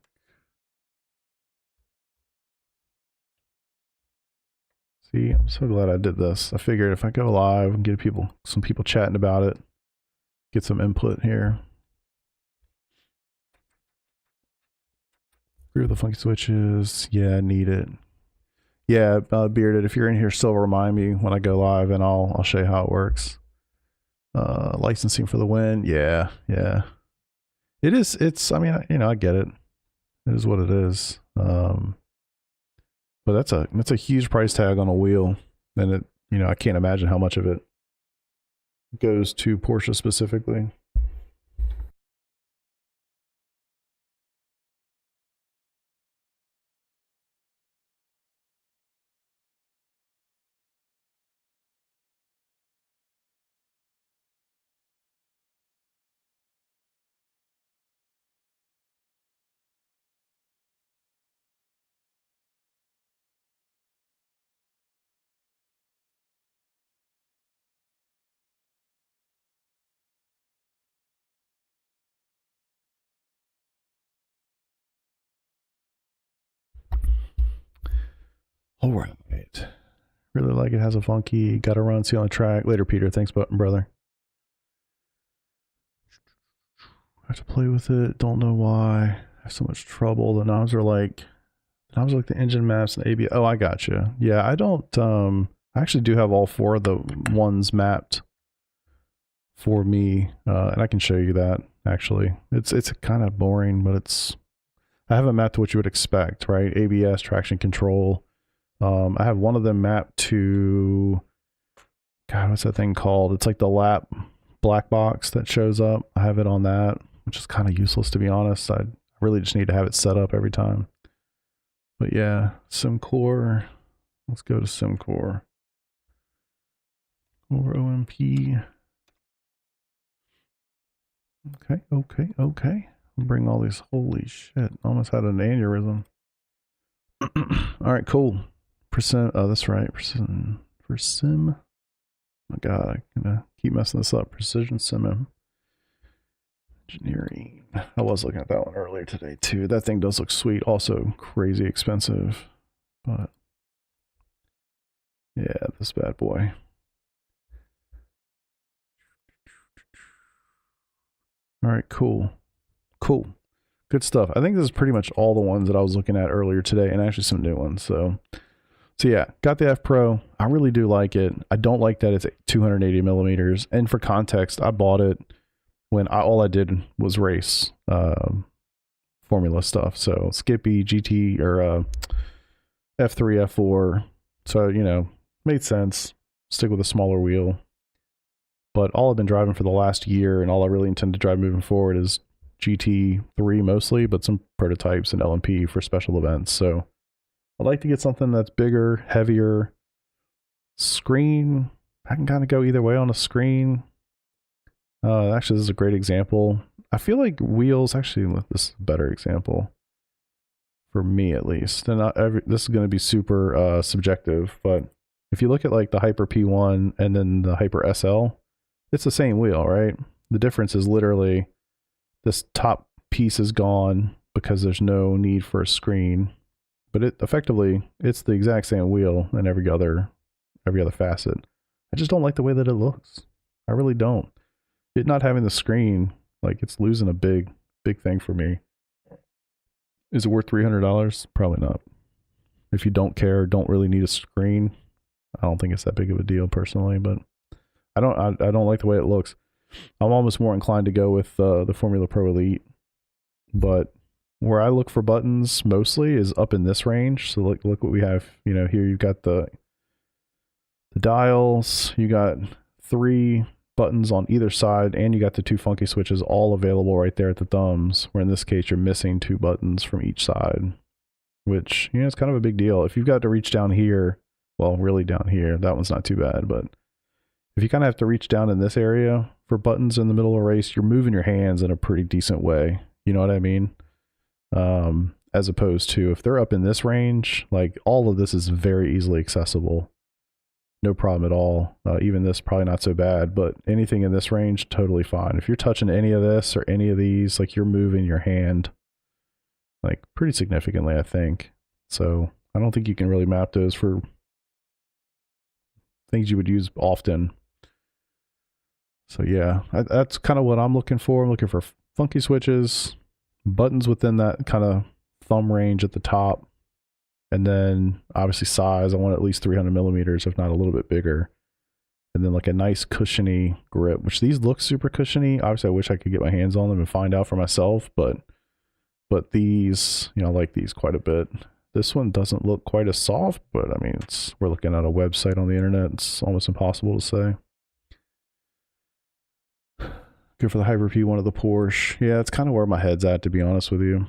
See, I'm so glad I did this. I figured if I go live and get some people chatting about it, get some input here. Agree with the funky switches. Yeah, I need it. Yeah, Bearded, if you're in here, still remind me when I go live and I'll show you how it works. Licensing for the win. Yeah. It is, I mean, I get it. It is what it is. But that's a huge price tag on a wheel, and it, I can't imagine how much of it goes to Porsche specifically. All right. Really like it. Has a funky, gotta run, see on the track. Later, Peter. Thanks, brother. I have to play with it. Don't know why. I have so much trouble. The knobs are like the engine maps and ABS. Oh, I gotcha. Yeah, I don't, I actually do have all 4 of the ones mapped for me. And I can show you that actually. It's kind of boring, but I have it mapped to what you would expect, right? ABS, traction control. I have one of them mapped to, God, what's that thing called? It's like the lap black box that shows up. I have it on that, which is kind of useless to be honest. I really just need to have it set up every time. But yeah, SimCore. Let's go to SimCore. Or OMP. Okay. Bring all these, holy shit. Almost had an aneurysm. All right, cool. That's right. Precision for sim. Oh my God, I'm gonna keep messing this up. Precision sim engineering. I was looking at that one earlier today too. That thing does look sweet. Also crazy expensive, but yeah, this bad boy. All right, cool. Good stuff. I think this is pretty much all the ones that I was looking at earlier today, and actually some new ones. So yeah, got the F Pro. I really do like it. I don't like that it's 280 millimeters. And for context, I bought it when all I did was race formula stuff. So Skippy, GT, or F3, F4. So, Made sense. Stick with a smaller wheel. But all I've been driving for the last year, and all I really intend to drive moving forward, is GT3 mostly, but some prototypes and LMP for special events. So I'd like to get something that's bigger, heavier. Screen, I can kind of go either way on a screen. Actually, this is a great example. I feel like wheels, actually, this is a better example. For me, at least. And this is going to be super subjective, but if you look at like the Hyper P1 and then the Hyper SL, it's the same wheel, right? The difference is literally this top piece is gone because there's no need for a screen, but it's the exact same wheel in every other facet. I just don't like the way that it looks. I really don't. It not having the screen, like, it's losing a big thing for me. Is it worth $300? Probably not. If you don't care, don't really need a screen, I don't think it's that big of a deal personally, but I don't like the way it looks. I'm almost more inclined to go with the Formula Pro Elite, but where I look for buttons mostly is up in this range. So look what we have. You know, here you've got the dials, you got 3 buttons on either side, and you got the 2 funky switches all available right there at the thumbs, where in this case you're missing 2 buttons from each side, which, you know, it's kind of a big deal. If you've got to reach down here, well, really down here, that one's not too bad, but if you kind of have to reach down in this area for buttons in the middle of a race, you're moving your hands in a pretty decent way. You know what I mean? As opposed to if they're up in this range, like, all of this is very easily accessible. No problem at all. Even this, probably not so bad, but anything in this range, totally fine. If you're touching any of this or any of these, like, you're moving your hand, like, pretty significantly, I think. So I don't think you can really map those for things you would use often. So yeah, that's kind of what I'm looking for. I'm looking for funky switches, buttons within that kind of thumb range at the top, and then obviously size. I want at least 300 millimeters, if not a little bit bigger. And then like a nice cushiony grip, which these look super cushiony. Obviously I wish I could get my hands on them and find out for myself, but these, you know, I like these quite a bit. This one doesn't look quite as soft, but I mean, we're looking at a website on the internet. It's almost impossible to say. Good for the Hyper P1 of the Porsche. Yeah, it's kind of where my head's at, to be honest with you.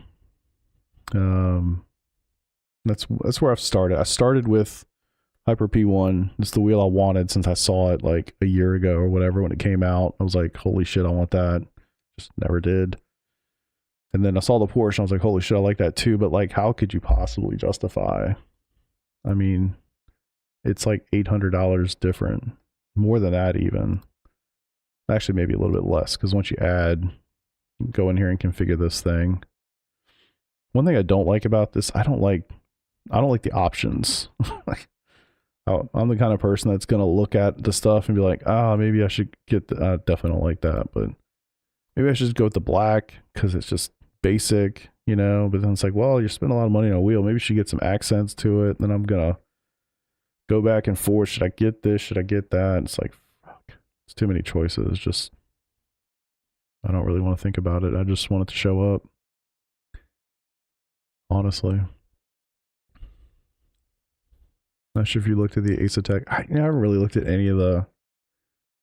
That's where I've started. I started with Hyper P1. It's the wheel I wanted since I saw it like a year ago or whatever when it came out. I was like, holy shit, I want that. Just never did. And then I saw the Porsche and I was like, holy shit, I like that too. But like, how could you possibly justify? I mean, it's like $800 different. More than that even. Actually, maybe a little bit less, because once you go in here and configure this thing. One thing I don't like about this, I don't like the options. I'm the kind of person that's going to look at the stuff and be like, maybe I should get I definitely don't like that, but maybe I should just go with the black because it's just basic, you know. But then it's like, well, you're spending a lot of money on a wheel. Maybe you should get some accents to it. Then I'm going to go back and forth. Should I get this? Should I get that? And it's like, fuck. It's too many choices. Just, I don't really want to think about it. I just want it to show up. Honestly. Not sure if you looked at the Ace-Tech. I haven't really looked at any of the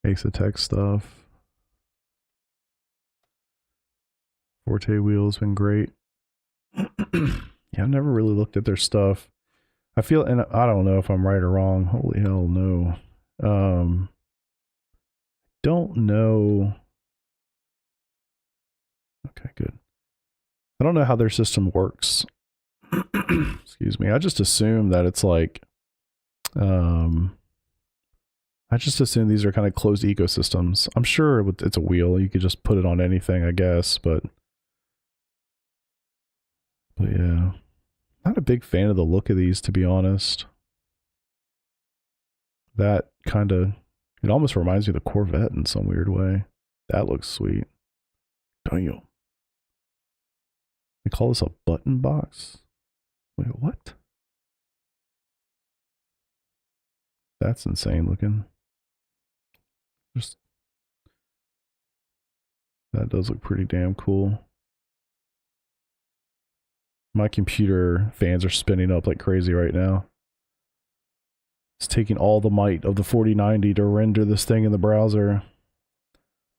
Ace-Tech stuff. Forte wheel's been great. Yeah, I've never really looked at their stuff. I feel, and I don't know if I'm right or wrong. Holy hell, no. Don't know. Okay, good. I don't know how their system works. Excuse me. I just assume that it's like, I just assume these are kind of closed ecosystems. I'm sure it's a wheel. You could just put it on anything, I guess, but yeah. Not a big fan of the look of these, to be honest. That kind of, it almost reminds me of the Corvette in some weird way. That looks sweet. Don't you? They call this a button box? Wait, what? That's insane looking. Just, that does look pretty damn cool. My computer fans are spinning up like crazy right now. It's taking all the might of the 4090 to render this thing in the browser.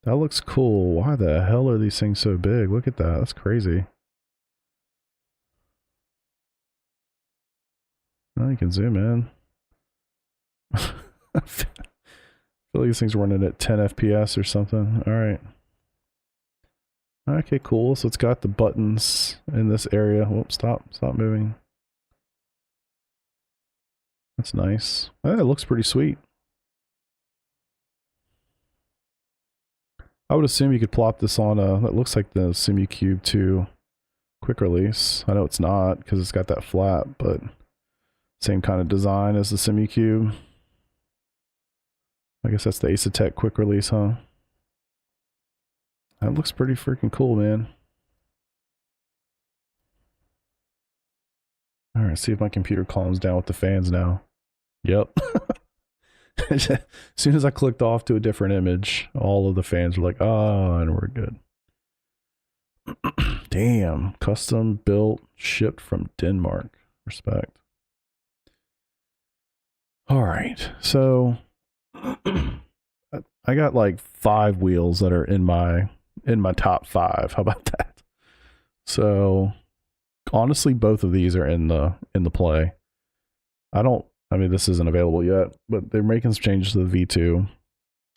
That looks cool. Why the hell are these things so big? Look at that. That's crazy. Now you can zoom in. I feel like these things are running at 10 FPS or something. Alright. Okay, cool. So it's got the buttons in this area. Whoops, stop moving. That's nice. It looks pretty sweet. I would assume you could plop this on a, that looks like the Simucube 2 quick release. I know it's not because it's got that flap, but same kind of design as the Simucube. I guess that's the Ace quick release, huh? That looks pretty freaking cool, man. Alright, see if my computer calms down with the fans now. Yep. As soon as I clicked off to a different image, all of the fans were like, oh, and we're good. Damn. Custom built, shipped from Denmark. Respect. Alright, so I got like 5 wheels that are in my top 5. How about that? So honestly, both of these are in the play. I mean, this isn't available yet, but they're making some changes to the V2.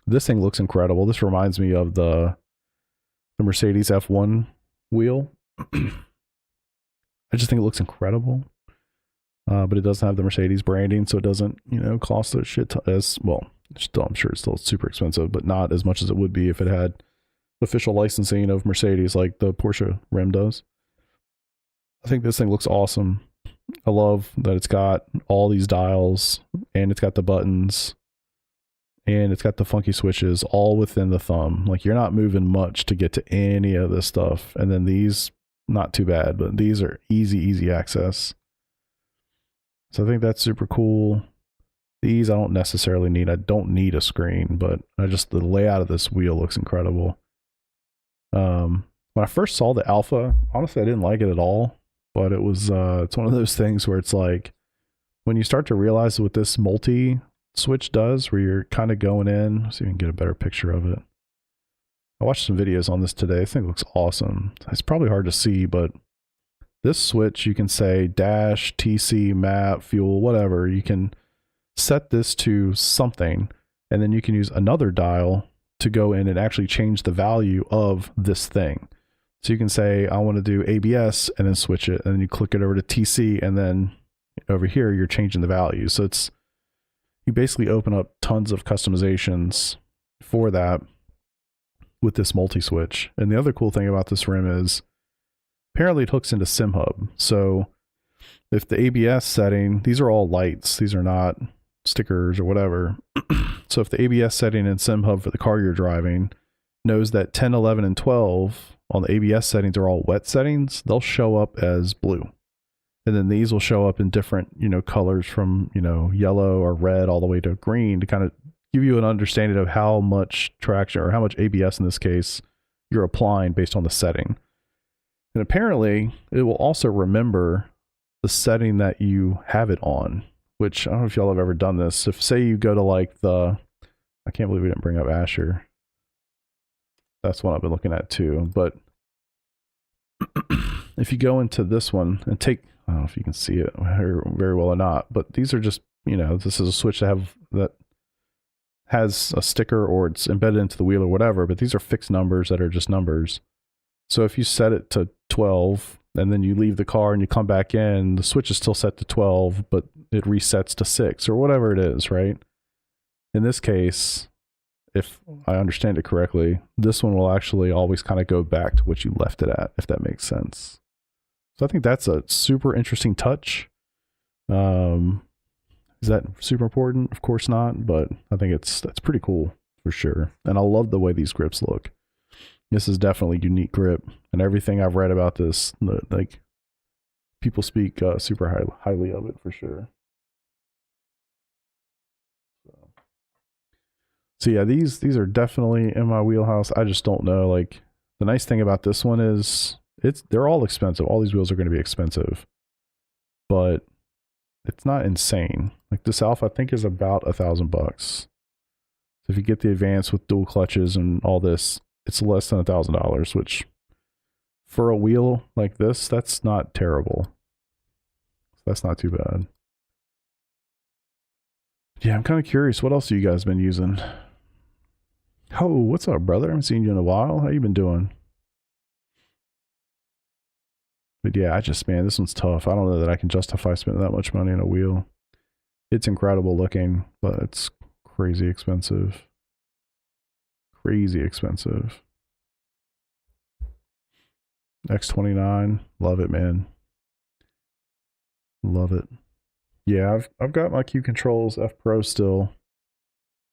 This thing looks incredible. This reminds me of the Mercedes F1 wheel. I just think it looks incredible. But it doesn't have the Mercedes branding, so it doesn't, cost a shit as well. I'm sure it's still super expensive, but not as much as it would be if it had official licensing of Mercedes like the Porsche rim does. I think this thing looks awesome. I love that it's got all these dials, and it's got the buttons, and it's got the funky switches all within the thumb. Like, you're not moving much to get to any of this stuff. And then these, not too bad, but these are easy access. So I think that's super cool. These I don't necessarily need. I don't need a screen, but the layout of this wheel looks incredible. When I first saw the Alpha, honestly, I didn't like it at all. But it was, it's one of those things where it's like, when you start to realize what this multi switch does, where you're kind of going in, let's see if we can get a better picture of it. I watched some videos on this today. This thing looks awesome. It's probably hard to see, but this switch, you can say dash, TC, map, fuel, whatever. You can set this to something, and then you can use another dial to go in and actually change the value of this thing. So you can say, I want to do ABS, and then switch it, and then you click it over to TC, and then over here, you're changing the value. So you basically open up tons of customizations for that with this multi-switch. And the other cool thing about this rim is, apparently it hooks into SimHub. So if the ABS setting, these are all lights, these are not stickers or whatever. So if the ABS setting in SimHub for the car you're driving knows that 10, 11, and 12 on the ABS settings are all wet settings, they'll show up as blue. And then these will show up in different, colors from, yellow or red all the way to green to kind of give you an understanding of how much traction or how much ABS in this case you're applying based on the setting. And apparently it will also remember the setting that you have it on, which I don't know if y'all have ever done this. If say you go to like I can't believe we didn't bring up Asher. That's one I've been looking at too. But if you go into this one and take, I don't know if you can see it very well or not, but these are just, this is a switch that has a sticker or it's embedded into the wheel or whatever, but these are fixed numbers that are just numbers. So if you set it to 12 and then you leave the car and you come back in, the switch is still set to 12, but it resets to 6 or whatever it is, right? In this case, if I understand it correctly, this one will actually always kind of go back to what you left it at, if that makes sense. So I think that's a super interesting touch. Is that super important? Of course not, but I think that's pretty cool for sure. And I love the way these grips look. This is definitely unique grip, and everything I've read about this, like, people speak super highly of it for sure. So yeah, these are definitely in my wheelhouse. I just don't know. Like, the nice thing about this one is they're all expensive. All these wheels are going to be expensive, but It's not insane. Like this Alpha, I think, is about $1,000. So if you get the Advance with dual clutches and all this, it's less than $1,000, which for a wheel like this, that's not terrible. That's not too bad. Yeah, I'm kind of curious. What else have you guys been using? Oh, what's up, brother? I haven't seen you in a while. How you been doing? But yeah, man, this one's tough. I don't know that I can justify spending that much money on a wheel. It's incredible looking, but it's crazy expensive. Crazy expensive. X29, love it, man. Love it. Yeah, I've got my Q Controls F Pro still,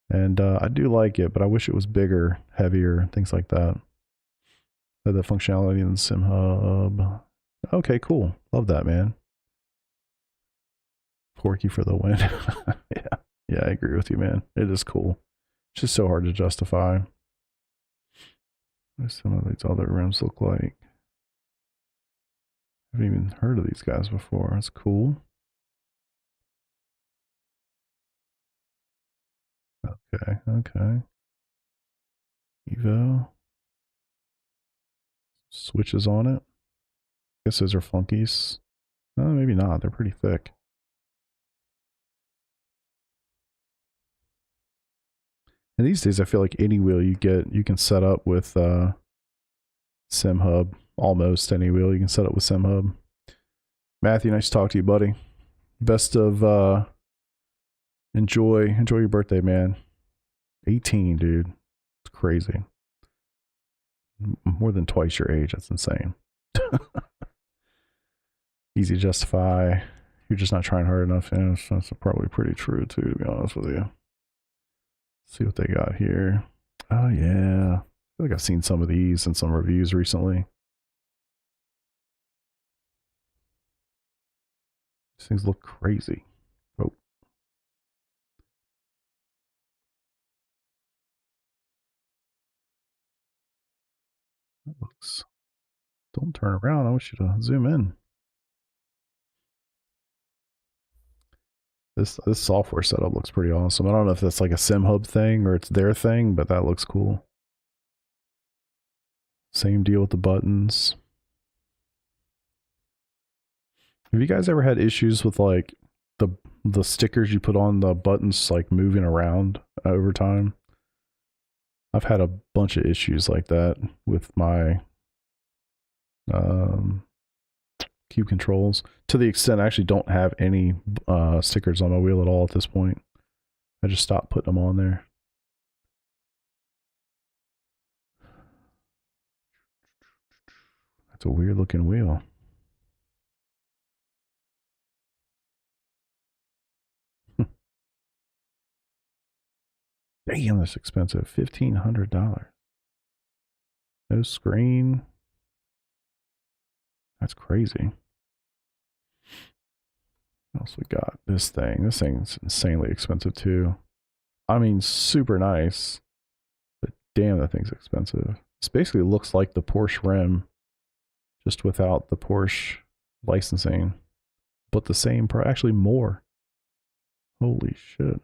and I do like it, but I wish it was bigger, heavier, things like that. Had the functionality in the Sim Hub. Okay, cool. Love that, man. Porky for the win. yeah, I agree with you, man. It is cool. It's just so hard to justify. What some of these other rims look like? I haven't even heard of these guys before. That's cool. Okay, okay. Evo. Switches on it. Guess those are flunkies. Maybe not. They're pretty thick. And these days, I feel like any wheel you get, you can set up with Sim Hub. Almost any wheel you can set up with Sim Hub. Matthew, nice to talk to you, buddy. Best of enjoy your birthday, man. 18, dude. It's crazy. More than twice your age. That's insane. Easy to justify. You're just not trying hard enough. Yeah, that's probably pretty true too, to be honest with you. Let's see what they got here. Oh yeah. I feel like I've seen some of these in some reviews recently. These things look crazy. Oh. That looks. Don't turn around. I want you to zoom in. This software setup looks pretty awesome. I don't know if that's like a Sim Hub thing or it's their thing, but that looks cool. Same deal with the buttons. Have you guys ever had issues with like the stickers you put on the buttons like moving around over time? I've had a bunch of issues like that with my Q controls, to the extent I actually don't have any stickers on my wheel at all at this point. I just stopped putting them on there. That's a weird looking wheel. Damn, that's expensive. $1,500. No screen. That's crazy. What else we got? This thing. This thing's insanely expensive too. I mean, super nice, but damn, that thing's expensive. This basically looks like the Porsche rim, just without the Porsche licensing, but the same price, actually more. Holy shit.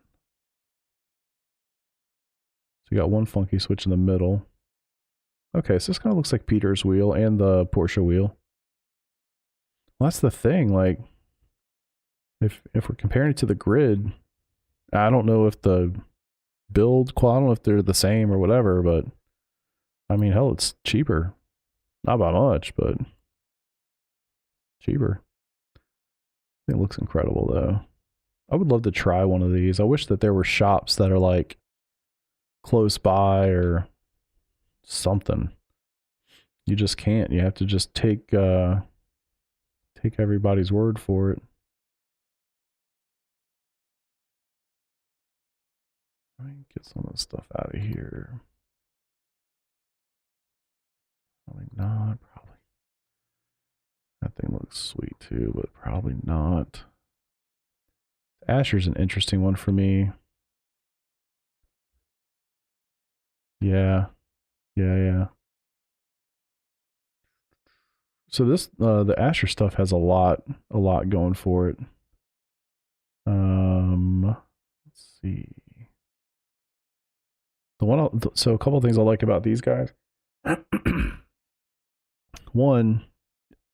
So you got one funky switch in the middle. Okay, so this kind of looks like Peter's wheel and the Porsche wheel. Well, that's the thing, like, if we're comparing it to the grid, I don't know if the build quality, I don't know if they're the same or whatever, but I mean, hell, it's cheaper. Not by much, but cheaper. It looks incredible though. I would love to try one of these. I wish that there were shops that are like close by or something. You just can't. You have to just take everybody's word for it. Let me get some of this stuff out of here. Probably not. Probably. That thing looks sweet too, but probably not. Asher's an interesting one for me. Yeah. Yeah. So this the Asher stuff has a lot going for it. Let's see. So a couple of things I like about these guys. One,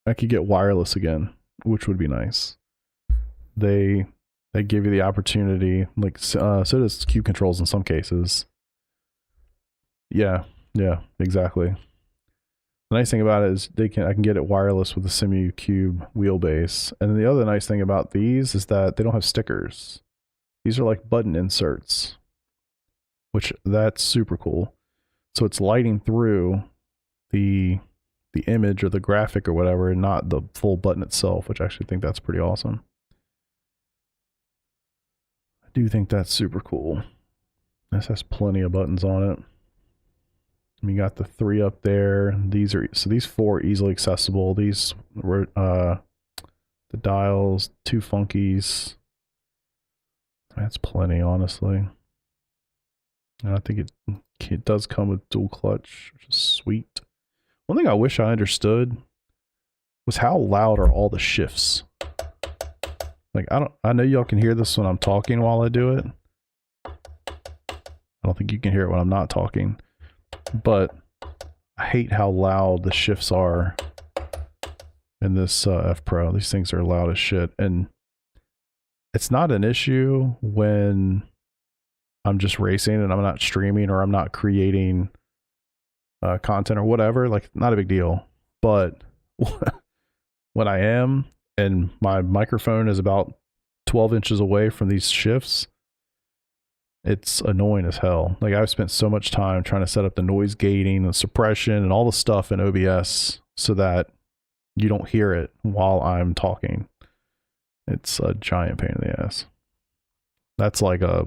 I could get wireless again, which would be nice. They give you the opportunity, like so does Cube controls in some cases. Yeah, exactly. The nice thing about it is I can get it wireless with the Simucube wheelbase. And then the other nice thing about these is that they don't have stickers. These are like button inserts, which that's super cool. So it's lighting through the image or the graphic or whatever, and not the full button itself, which I actually think that's pretty awesome. I do think that's super cool. This has plenty of buttons on it. We got the 3 up there. These 4 are easily accessible. These were the dials, 2 funkies. That's plenty, honestly. And I think it does come with dual clutch, which is sweet. One thing I wish I understood was how loud are all the shifts. Like I know y'all can hear this when I'm talking while I do it. I don't think you can hear it when I'm not talking. But I hate how loud the shifts are in this F Pro. These things are loud as shit. And it's not an issue when I'm just racing and I'm not streaming or I'm not creating content or whatever. Like, not a big deal. But when I am and my microphone is about 12 inches away from these shifts, it's annoying as hell. Like, I've spent so much time trying to set up the noise gating and suppression and all the stuff in OBS so that you don't hear it while I'm talking. It's a giant pain in the ass. That's like a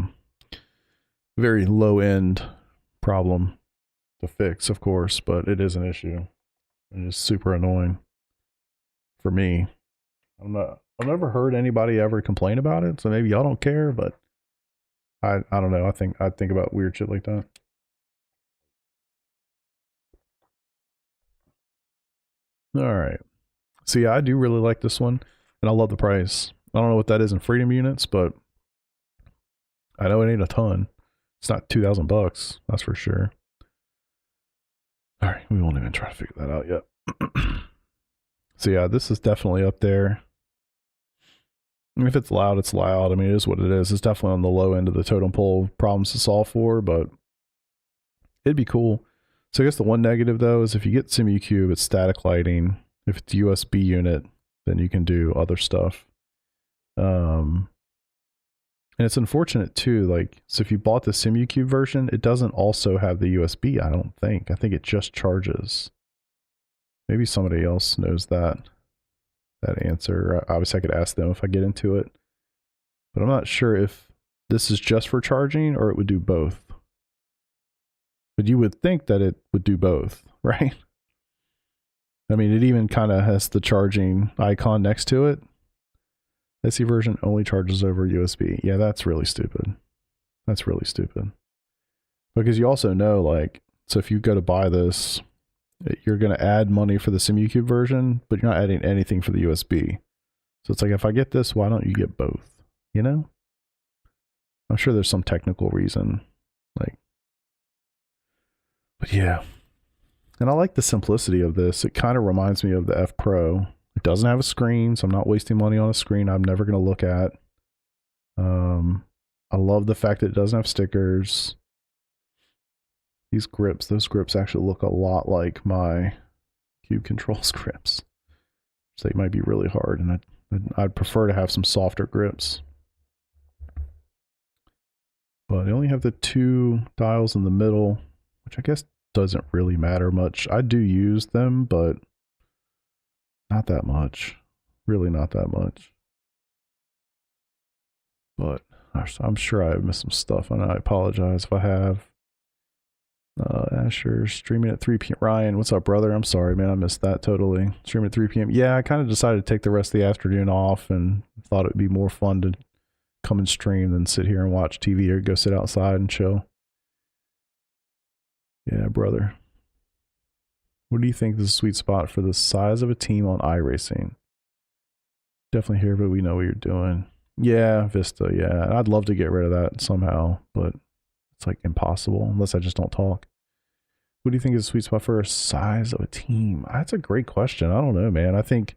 very low end problem to fix, of course, but it is an issue. It is super annoying for me. I've never heard anybody ever complain about it, so maybe y'all don't care, but I don't know. I think about weird shit like that. All right. So yeah, I do really like this one, and I love the price. I don't know what that is in freedom units, but I know it ain't a ton. It's not $2,000, that's for sure. All right, we won't even try to figure that out yet. So yeah, this is definitely up there. If it's loud, it's loud. I mean, it is what it is. It's definitely on the low end of the totem pole problems to solve for, but it'd be cool. So I guess the one negative, though, is if you get Simucube, it's static lighting. If it's USB unit, then you can do other stuff. And it's unfortunate, too. Like, so if you bought the Simucube version, it doesn't also have the USB, I don't think. I think it just charges. Maybe somebody else knows that answer. Obviously, I could ask them if I get into it, but I'm not sure if this is just for charging or it would do both. But you would think that it would do both, right? I mean, it even kind of has the charging icon next to it. SE version only charges over USB. Yeah, that's really stupid. That's really stupid. Because you also know, like, so if you go to buy this, you're going to add money for the Simucube version, but you're not adding anything for the USB. So it's like, if I get this, why don't you get both? You know? I'm sure there's some technical reason. Like, but yeah. And I like the simplicity of this. It kind of reminds me of the F Pro. It doesn't have a screen, so I'm not wasting money on a screen I'm never going to look at. I love the fact that it doesn't have stickers. Those grips actually look a lot like my Cube Controls grips. So they might be really hard, and I'd prefer to have some softer grips. But I only have the 2 dials in the middle, which I guess doesn't really matter much. I do use them, but not that much. Really not that much. But I'm sure I missed some stuff, and I apologize if I have. Asher streaming at 3 p.m. Ryan, what's up, brother? I'm sorry, man. I missed that totally. Streaming at 3 p.m. Yeah, I kind of decided to take the rest of the afternoon off and thought it would be more fun to come and stream than sit here and watch TV or go sit outside and chill. Yeah, brother. What do you think is a sweet spot for the size of a team on iRacing? Definitely here, but we know what you're doing. Yeah, Vista. Yeah, I'd love to get rid of that somehow, but it's like impossible unless I just don't talk. What do you think is a sweet spot for a size of a team? That's a great question. I don't know, man. I think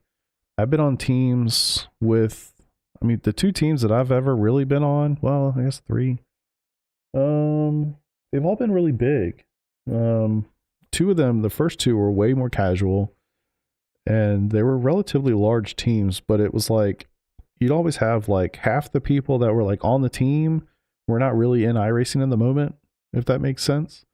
I've been on teams with, I mean, the two teams that I've ever really been on, well, I guess three. They've all been really big. Two of them, the first two were way more casual and they were relatively large teams, but it was like you'd always have like half the people that were like on the team were not really in iRacing in the moment, if that makes sense.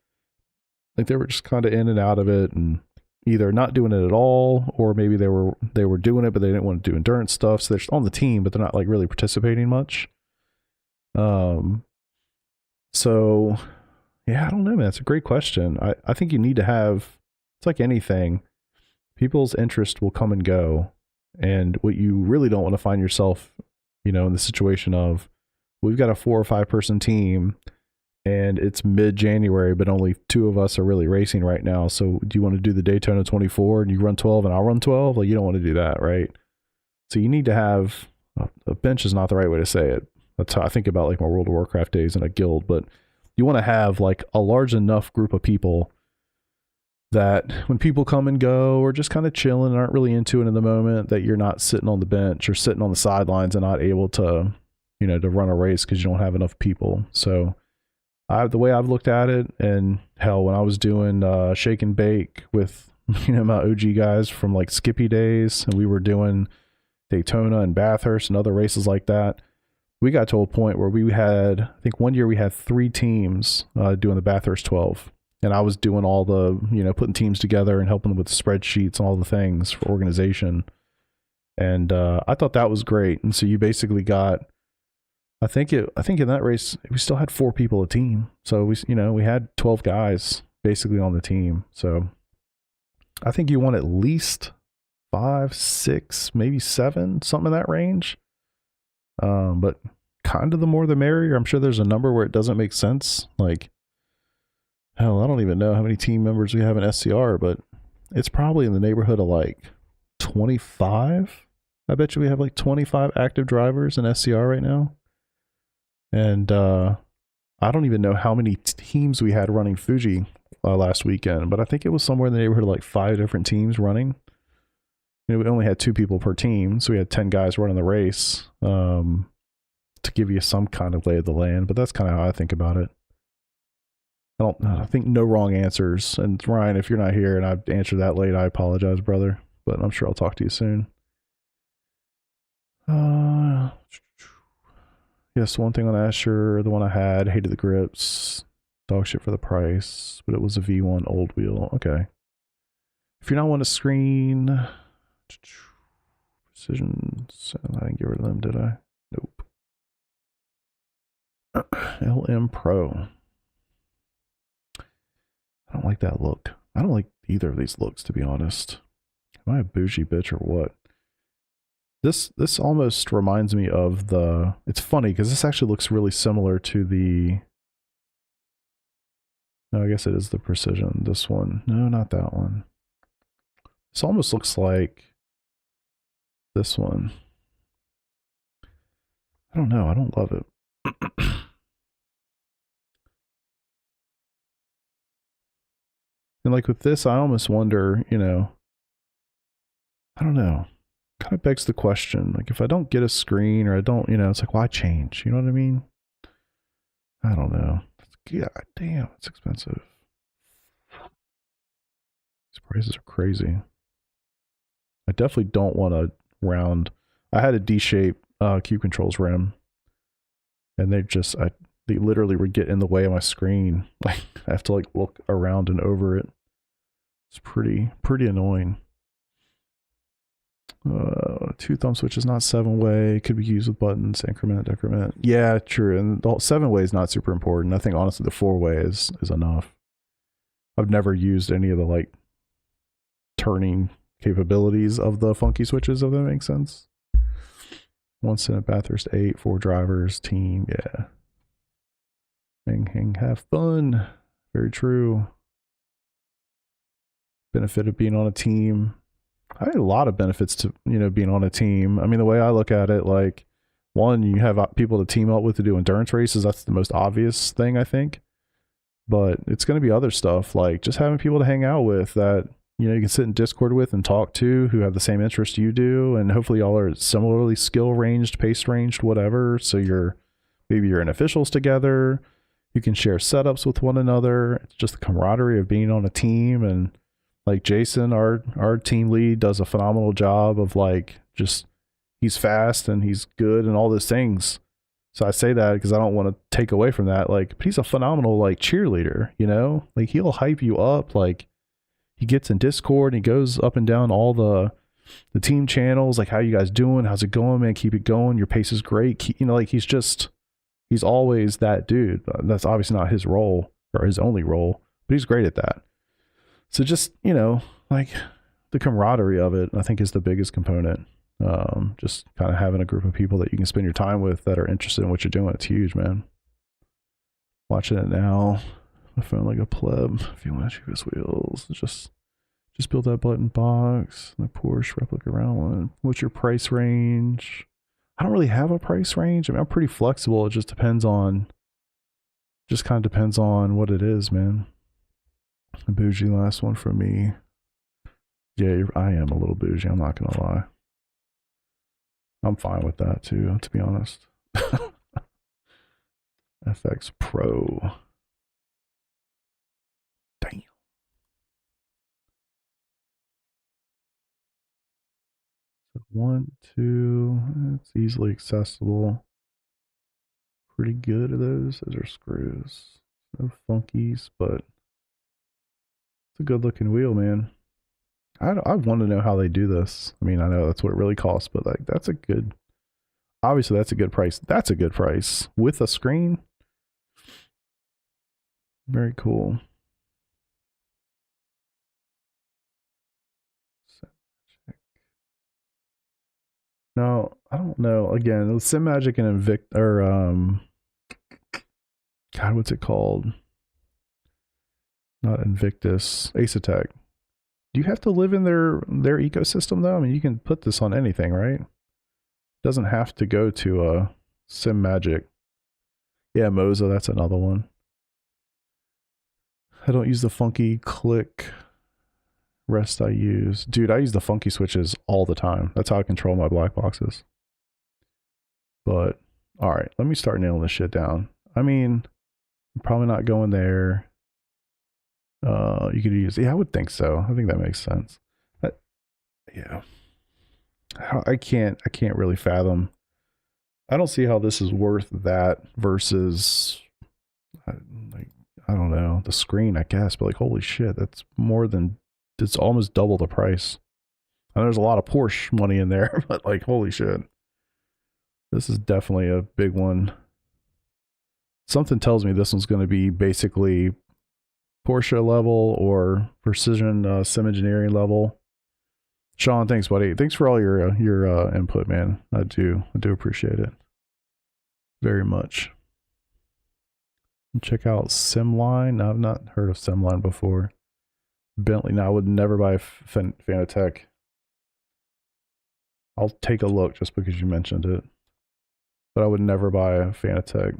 Like they were just kind of in and out of it and either not doing it at all, or maybe they were doing it but they didn't want to do endurance stuff, so they're just on the team but they're not like really participating much. So yeah, I don't know, man. It's a great question. I think you need to have, it's like anything, people's interest will come and go, and what you really don't want to find yourself, in the situation of, we've got a 4 or 5 person team and it's mid-January, but only 2 of us are really racing right now. So do you want to do the Daytona 24 and you run 12 and I'll run 12? Like, you don't want to do that, right? So you need to have a bench is not the right way to say it. That's how I think about like my World of Warcraft days in a guild, but you want to have like a large enough group of people that when people come and go or just kind of chilling and aren't really into it in the moment, that you're not sitting on the bench or sitting on the sidelines and not able to, to run a race because you don't have enough people. So the way I've looked at it, and hell, when I was doing Shake and Bake with, my OG guys from like Skippy days, and we were doing Daytona and Bathurst and other races like that, we got to a point where we had, I think one year we had 3 teams doing the Bathurst 12. And I was doing all the, putting teams together and helping them with the spreadsheets and all the things for organization. And I thought that was great. And so you basically got, I think in that race, we still had 4 people a team. So we had 12 guys basically on the team. So I think you want at least 5, 6, maybe 7, something in that range. But kind of the more the merrier. I'm sure there's a number where it doesn't make sense. Like, hell, I don't even know how many team members we have in SCR, but it's probably in the neighborhood of like 25. I bet you we have like 25 active drivers in SCR right now. And I don't even know how many teams we had running Fuji last weekend, but I think it was somewhere in the neighborhood of like 5 different teams running. We only had 2 people per team, so we had 10 guys running the race, to give you some kind of lay of the land, but that's kind of how I think about it. I think no wrong answers. And Ryan, if you're not here and I've answered that late, I apologize, brother, but I'm sure I'll talk to you soon. Yes, one thing on Asher, the one I had, hated the grips, dog shit for the price, but it was a V1 old wheel. Okay. If you're not on a screen, precisions, I didn't get rid of them, did I? Nope. LM Pro. I don't like that look. I don't like either of these looks, to be honest. Am I a bougie bitch or what? This almost reminds me of the... It's funny, because this actually looks really similar to the... No, I guess it is the Precision. This one. No, not that one. This almost looks like this one. I don't know. I don't love it. And like with this, I almost wonder, I don't know. Kind of begs the question. Like if I don't get a screen or I don't, it's like, why change? You know what I mean? I don't know. God damn, it's expensive. These prices are crazy. I definitely don't want a round. I had a D-shape Cube Controls rim, and they literally would get in the way of my screen. Like I have to like look around and over it. It's pretty annoying. 2 thumb switch is not 7-way. Could be used with buttons, increment, decrement. Yeah, true. And the 7-way is not super important. I think honestly the 4-way is enough. I've never used any of the like turning capabilities of the funky switches, if that makes sense. 1 Senate Bathurst 8, 4 drivers, team, yeah. Hang, have fun. Very true. Benefit of being on a team. I had a lot of benefits to, being on a team. I mean, the way I look at it, like, one, you have people to team up with to do endurance races. That's the most obvious thing, I think. But it's going to be other stuff, like just having people to hang out with that, you know, you can sit in Discord with and talk to, who have the same interest you do. And hopefully y'all are similarly skill ranged, pace ranged, whatever. So maybe you're in officials together. You can share setups with one another. It's just the camaraderie of being on a team. And like Jason, our team lead, does a phenomenal job of like, just, he's fast and he's good and all those things. So I say that because I don't want to take away from that. Like, but he's a phenomenal like cheerleader, you know? Like, he'll hype you up. Like, he gets in Discord and he goes up and down all the team channels. Like, how you guys doing? How's it going, man? Keep it going. Your pace is great. You know, like, he's always that dude. That's obviously not his role or his only role, but he's great at that. So just, you know, like the camaraderie of it, I think, is the biggest component. Just kind of having a group of people that you can spend your time with that are interested in what you're doing. It's huge, man. Watching it now, my phone like a pleb. If you want to shoot his wheels, just build that button box, the Porsche replica round one. What's your price range? I don't really have a price range. I mean, I'm pretty flexible. It just kind of depends on what it is, man. A bougie last one from me. Yeah, I am a little bougie. I'm not gonna lie. I'm fine with that too, to be honest. FX Pro. Damn. So 1, 2, it's easily accessible. Pretty good at those. Those are screws. No funkies, but it's a good looking wheel, man. I want to know how they do this. I mean, I know that's what it really costs, but like, obviously that's a good price. That's a good price with a screen. Very cool. No, I don't know. Again, it was SimMagic and God, what's it called? Not Invictus, Ace Attack. Do you have to live in their ecosystem though? I mean, you can put this on anything, right? It doesn't have to go to SimMagic. Yeah, Moza, that's another one. I don't use the funky click rest I use. Dude, I use the funky switches all the time. That's how I control my black boxes. But, all right, let me start nailing this shit down. I mean, I'm probably not going there. You could use, yeah, I would think so. I think that makes sense. Yeah. I can't really fathom. I don't see how this is worth that versus, like, I don't know, the screen, I guess, but like, holy shit, that's it's almost double the price. And there's a lot of Porsche money in there, but like, holy shit. This is definitely a big one. Something tells me this one's going to be basically Porsche level or precision sim engineering level. Sean, thanks, buddy. Thanks for all your input, man. I do appreciate it very much. Check out Simline. No, I've not heard of Simline before. Bentley. Now, I would never buy a Fanatec. I'll take a look just because you mentioned it, but I would never buy a Fanatec.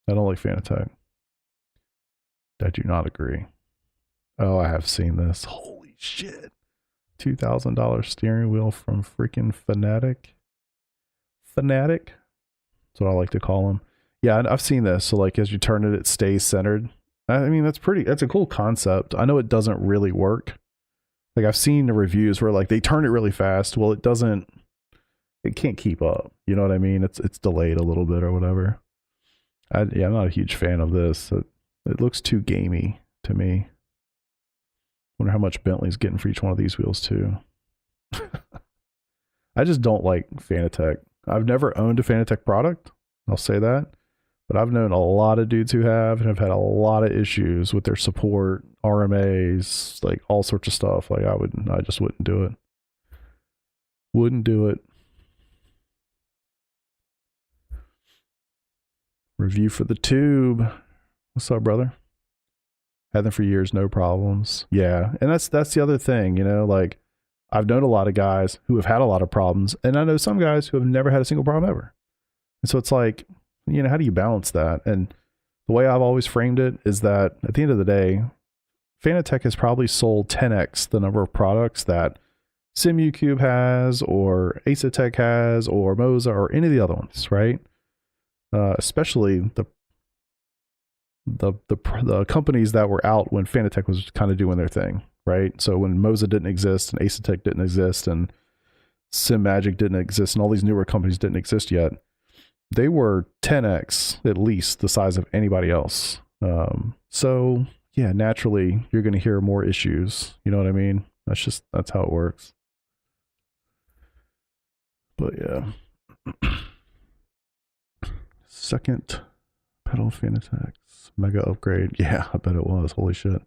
I don't like Fanatec. I do not agree. Oh, I have seen this. Holy shit. $2,000 steering wheel from freaking Fanatic. Fanatic? That's what I like to call them. Yeah, I've seen this. So like as you turn it, it stays centered. I mean, that's a cool concept. I know it doesn't really work. Like I've seen the reviews where like they turn it really fast. Well, it can't keep up. You know what I mean? It's delayed a little bit or whatever. I'm not a huge fan of this. It looks too gamey to me. Wonder how much Bentley's getting for each one of these wheels too. I just don't like Fanatec. I've never owned a Fanatec product. I'll say that. But I've known a lot of dudes who have and have had a lot of issues with their support, RMAs, like all sorts of stuff. Like I just wouldn't do it. Wouldn't do it. Review for the tube. What's up, brother? Had them for years, no problems. Yeah, and that's the other thing, you know, like I've known a lot of guys who have had a lot of problems, and I know some guys who have never had a single problem ever. And so it's like, you know, how do you balance that? And the way I've always framed it is that at the end of the day, Fanatec has probably sold 10x the number of products that Simucube has, or Asetek has, or Moza, or any of the other ones, right? Especially the companies that were out when Fanatec was kind of doing their thing, right? So when Moza didn't exist, and Asetek didn't exist, and SimMagic didn't exist, and all these newer companies didn't exist yet, they were 10x at least the size of anybody else. So yeah, naturally you're going to hear more issues. You know what I mean? That's how it works. But yeah. Second pedal Fanatec's mega upgrade. Yeah, I bet it was. Holy shit.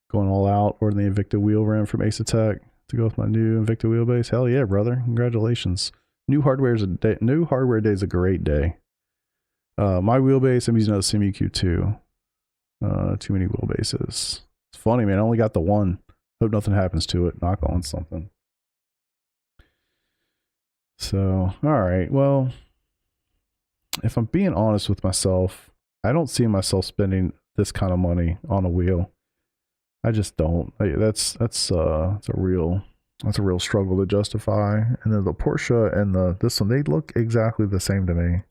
Going all out, ordering the Invicta wheel rim from Asetek to go with my new Invicta wheelbase. Hell yeah, brother. Congratulations. New hardware day is a great day. My wheelbase, I'm using a Simucube 2. Too many wheelbases. It's funny, man. I only got the one. Hope nothing happens to it. Knock on something. So, all right. Well, if I'm being honest with myself, I don't see myself spending this kind of money on a wheel. I just don't. That's a real struggle to justify. And then the Porsche and this one, they look exactly the same to me.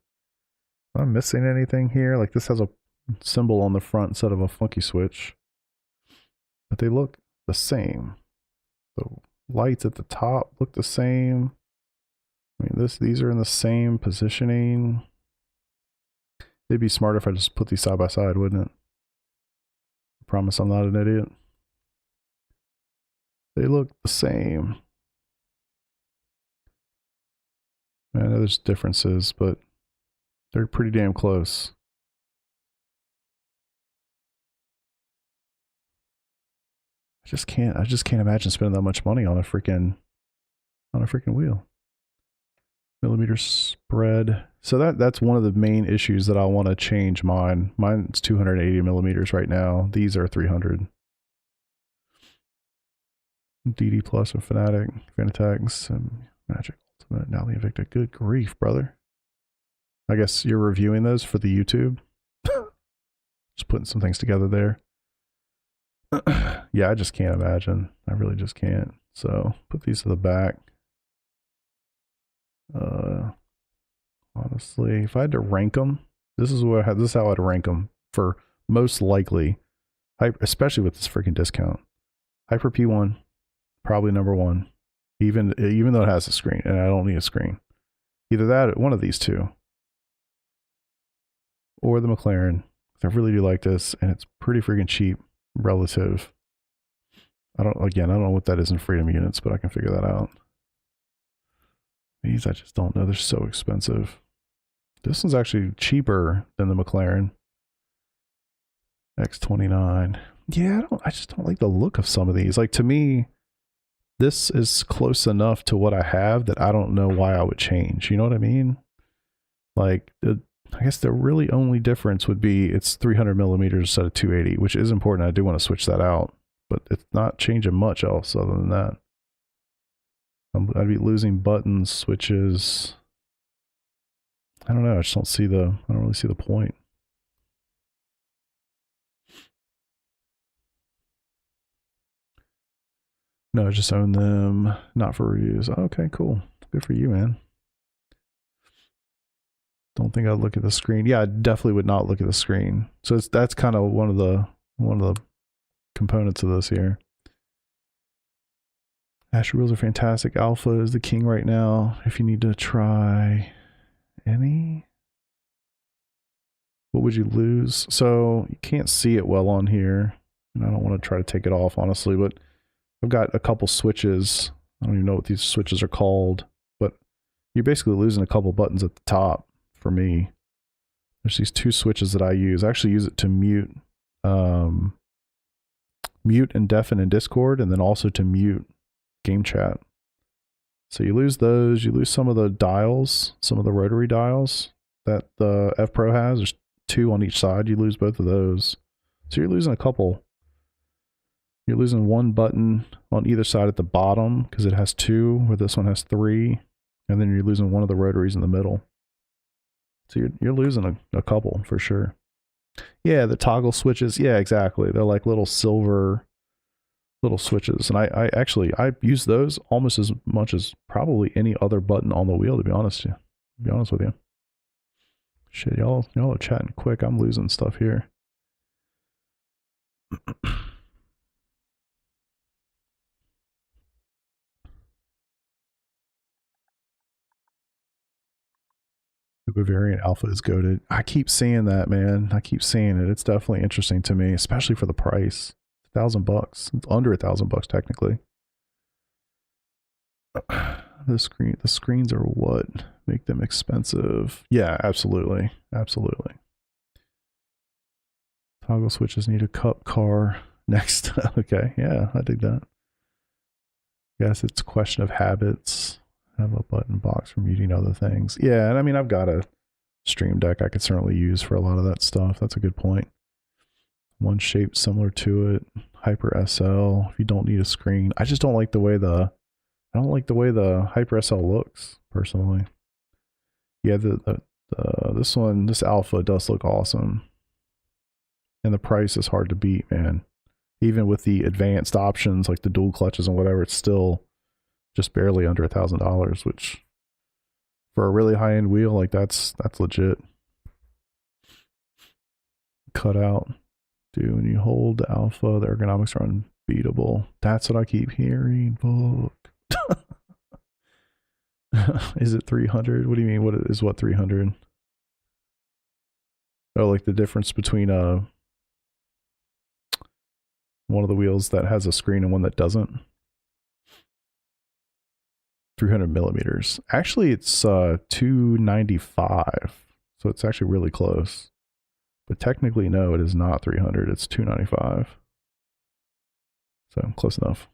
Am I missing anything here? Like, this has a symbol on the front instead of a funky switch, but they look the same. The lights at the top look the same. I mean, these are in the same positioning. It'd be smarter if I just put these side by side, wouldn't it? I promise I'm not an idiot. They look the same. I know there's differences, but they're pretty damn close. I just can't imagine spending that much money on a freaking wheel. Millimeter spread. So that's one of the main issues that I want to change mine. Mine's 280 millimeters right now. These are 300. DD Plus and Fanatec, and Magic Ultimate. Now the Invicta. Good grief, brother. I guess you're reviewing those for the YouTube. Just putting some things together there. Yeah, I just can't imagine. I really just can't. So put these to the back. Honestly, if I had to rank them, this is how I'd rank them for most likely, especially with this freaking discount. Hyper P1, probably number one, even though it has a screen, and I don't need a screen. Either that or one of these two, or the McLaren. I really do like this, and it's pretty freaking cheap relative. I don't know what that is in freedom units, but I can figure that out. These I just don't know. They're so expensive. This one's actually cheaper than the McLaren X29. Yeah, I just don't like the look of some of these. Like, to me, this is close enough to what I have that I don't know why I would change. You know what I mean? Like, I guess the really only difference would be it's 300 millimeters instead of 280, which is important. I do want to switch that out, but it's not changing much else other than that. I'd be losing buttons, switches. I don't know. I don't really see the point. No, just own them, not for reviews. Okay, cool. Good for you, man. Don't think I'd look at the screen. Yeah, I definitely would not look at the screen. So that's kind of one of the components of this here. Asher wheels are fantastic. Alpha is the king right now. If you need to try any, what would you lose? So you can't see it well on here, and I don't want to try to take it off, honestly, but I've got a couple switches. I don't even know what these switches are called, but you're basically losing a couple buttons at the top for me. There's these two switches that I use. I actually use it to mute and deafen in Discord, and then also to mute game chat. So you lose those. You lose some of the dials, some of the rotary dials that the F Pro has. There's two on each side. You lose both of those. So you're losing a couple. You're losing one button on either side at the bottom because it has two, where this one has three. And then you're losing one of the rotaries in the middle. So you're losing a couple for sure. Yeah, the toggle switches. Yeah, exactly. They're like little silver little switches, and I actually I use those almost as much as probably any other button on the wheel. To be honest with you. Shit, y'all are chatting quick. I'm losing stuff here. The Bavarian Alpha is goated. I keep seeing that, man. I keep seeing it. It's definitely interesting to me, especially for the price. $1,000. It's under $1,000 technically. The screens are what make them expensive. Yeah, absolutely. Absolutely. Toggle switches need a cup car next. Okay, yeah, I dig that. Guess it's a question of habits. Have a button box for muting other things. Yeah, and I mean, I've got a Stream Deck I could certainly use for a lot of that stuff. That's a good point. One shape similar to it. Hyper SL. If you don't need a screen, I just don't like the way the Hyper SL looks personally. Yeah, this Alpha does look awesome, and the price is hard to beat, man. Even with the advanced options like the dual clutches and whatever, it's still just barely under $1,000, which for a really high-end wheel, like that's legit. Cut out. Dude, when you hold the Alpha, the ergonomics are unbeatable. That's what I keep hearing. Fuck. Is it 300? What do you mean? What is 300? Oh, like the difference between one of the wheels that has a screen and one that doesn't. 300 millimeters. Actually, it's 295, so it's actually really close. But technically, no, it is not 300. It's 295. So close enough.